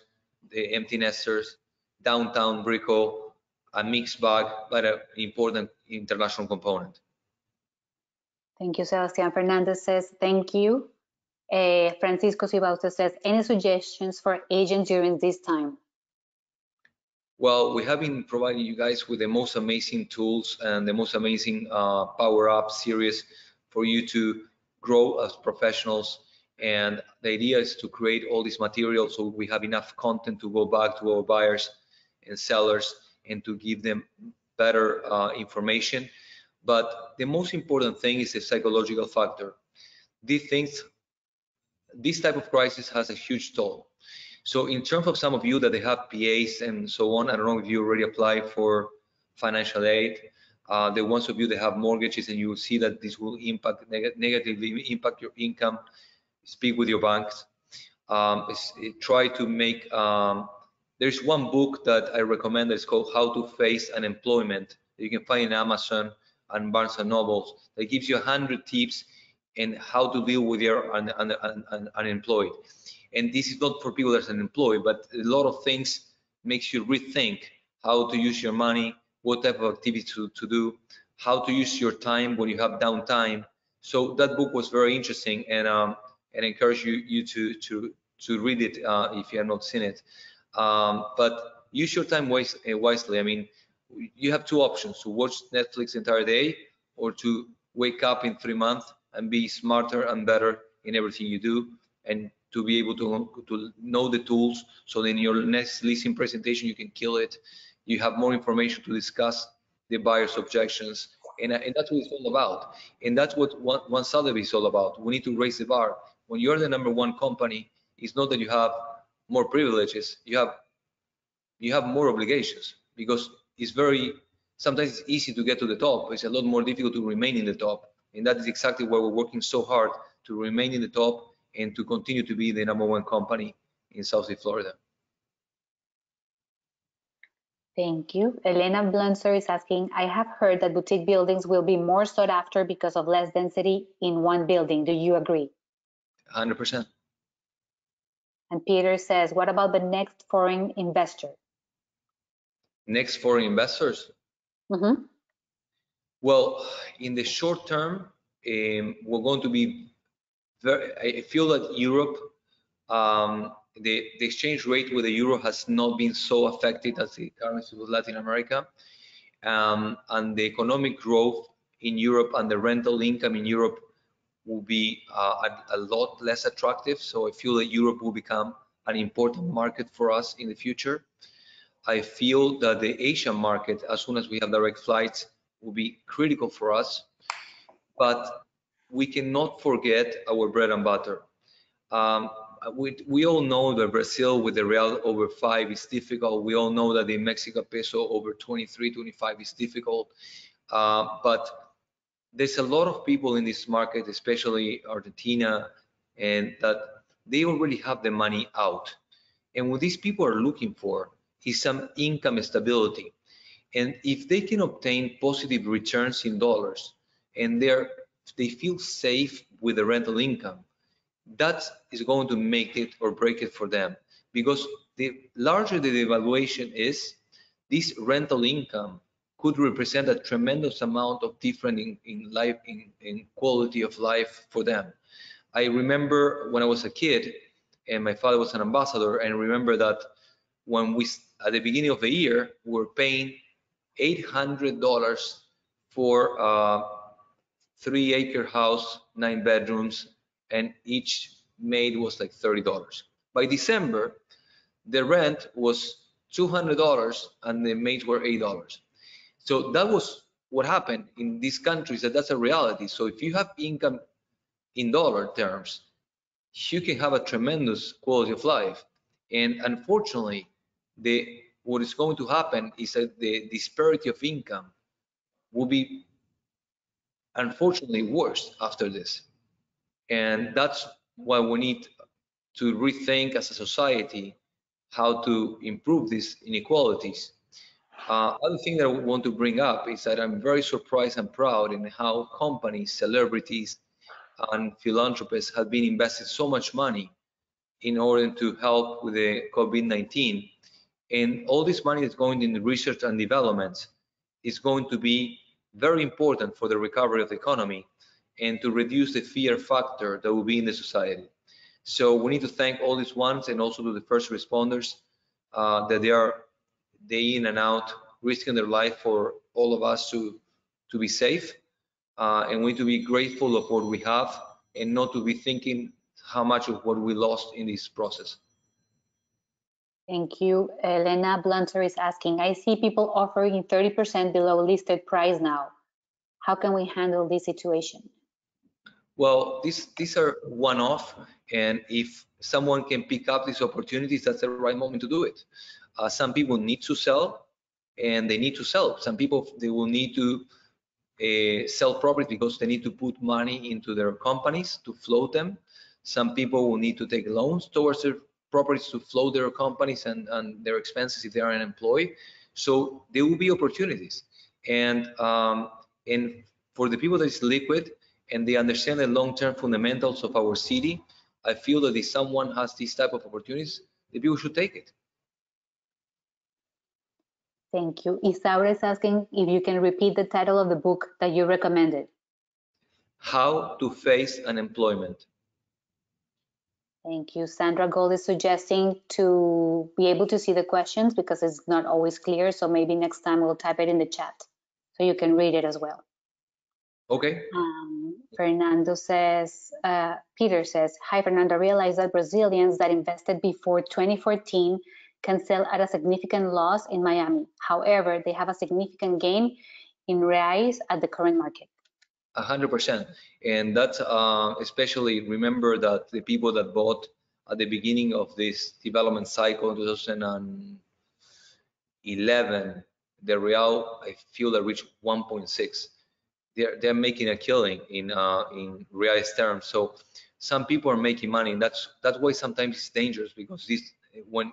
the empty nesters, downtown Brickell, a mixed bag, but an important international component. Thank you, Sebastian. Fernandez says, thank you. Francisco Sibausta says, any suggestions for agents during this time? Well, we have been providing you guys with the most amazing tools and the most amazing Power Up series for you to grow as professionals. And the idea is to create all this material so we have enough content to go back to our buyers and sellers and to give them better information. But the most important thing is the psychological factor. This type of crisis has a huge toll. So in terms of some of you that they have PAs and so on, I don't know if you already applied for financial aid. The ones of you that have mortgages, and you will see that this will negatively impact your income. Speak with your banks. Try to make. There's one book that I recommend. It's called How to Face Unemployment. You can find in Amazon and Barnes and Nobles. That gives you 100 tips and how to deal with your unemployed. And this is not for people that are unemployed, but a lot of things makes you rethink how to use your money, what type of activities to do, how to use your time when you have downtime. So that book was very interesting, and I encourage you to read it if you have not seen it. But use your time wisely. I mean, you have two options: to watch Netflix the entire day, or to wake up in 3 months and be smarter and better in everything you do, and to be able to know the tools, so in your next leasing presentation you can kill it. You have more information to discuss the buyer's objections, and that's what it's all about. And that's what One Sotheby is all about. We need to raise the bar. When you're the #1 company, it's not that you have more privileges, you have more obligations, because sometimes it's easy to get to the top. It's a lot more difficult to remain in the top, and that is exactly why we're working so hard to remain in the top and to continue to be the #1 company in Southeast Florida. Thank you. Elena Blunser is asking, I have heard that boutique buildings will be more sought after because of less density in one building. Do you agree? 100%. And Peter says, what about the next foreign investor? Next foreign investors? Mm-hmm. Well, in the short term, we're going to be I feel that Europe, the exchange rate with the euro has not been so affected as the currency with Latin America, and the economic growth in Europe and the rental income in Europe will be a lot less attractive. So I feel that Europe will become an important market for us in the future. I feel that the Asian market, as soon as we have direct flights, will be critical for us. But we cannot forget our bread and butter. We all know that Brazil with the real over 5 is difficult. We all know that the Mexican peso over 23, 25 is difficult. But there's a lot of people in this market, especially Argentina, and that they already have the money out. And what these people are looking for is some income stability. And if they can obtain positive returns in dollars, and they feel safe with the rental income, that is going to make it or break it for them. Because the larger the devaluation is, this rental income could represent a tremendous amount of difference in life, in quality of life for them. I remember when I was a kid and my father was an ambassador, and remember that when at the beginning of the year, we were paying $800 for a 3-acre house, 9 bedrooms, and each maid was like $30. By December, the rent was $200 and the maids were $8. So that was what happened in these countries. That's a reality. So if you have income in dollar terms, you can have a tremendous quality of life. And unfortunately, what is going to happen is that the disparity of income will be unfortunately worse after this. And that's why we need to rethink as a society how to improve these inequalities. Other thing that I want to bring up is that I'm very surprised and proud in how companies, celebrities, and philanthropists have been invested so much money in order to help with the COVID-19. And all this money that's going in research and development is going to be very important for the recovery of the economy and to reduce the fear factor that will be in the society. So we need to thank all these ones, and also to the first responders that they are day in and out, risking their life for all of us to be safe. And we need to be grateful of what we have and not to be thinking how much of what we lost in this process. Thank you. Elena Blunter is asking, I see people offering 30% below listed price now. How can we handle this situation? Well, these are one-off, and if someone can pick up these opportunities, that's the right moment to do it. Some people need to sell, and they need to sell. Some people, they will need to sell properties because they need to put money into their companies to float them. Some people will need to take loans towards their properties to float their companies and their expenses if they are unemployed. So there will be opportunities, and for the people that is liquid and they understand the long-term fundamentals of our city, I feel that if someone has these type of opportunities, the people should take it. Thank you. Isaura is asking if you can repeat the title of the book that you recommended. How to Face Unemployment. Thank you. Sandra Gold is suggesting to be able to see the questions because it's not always clear. So maybe next time we'll type it in the chat so you can read it as well. Okay. Fernando says, Peter says, hi, Fernando, I realize that Brazilians that invested before 2014 can sell at a significant loss in Miami. However, they have a significant gain in reais at the current market. 100%. And that's especially remember that the people that bought at the beginning of this development cycle in 2011, the real, I feel that reached 1.6. They're making a killing in reais terms. So some people are making money, and that's why sometimes it's dangerous, because when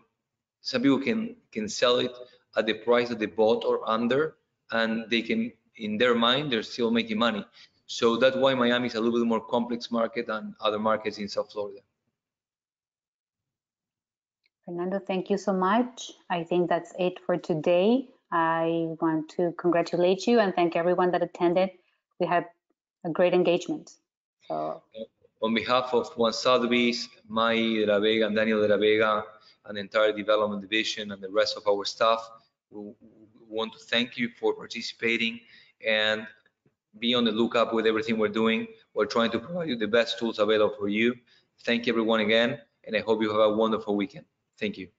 some people can sell it at the price that they bought or under, and they can, in their mind, they're still making money. So that's why Miami is a little bit more complex market than other markets in South Florida. Fernando, thank you so much. I think that's it for today. I want to congratulate you and thank everyone that attended. We had a great engagement. So, on behalf of Juan Sotheby's, Mai de la Vega, and Daniel de la Vega, and the entire development division and the rest of our staff, we want to thank you for participating and be on the lookout with everything we're doing. We're trying to provide you the best tools available for you. Thank you everyone again, and I hope you have a wonderful weekend. Thank you.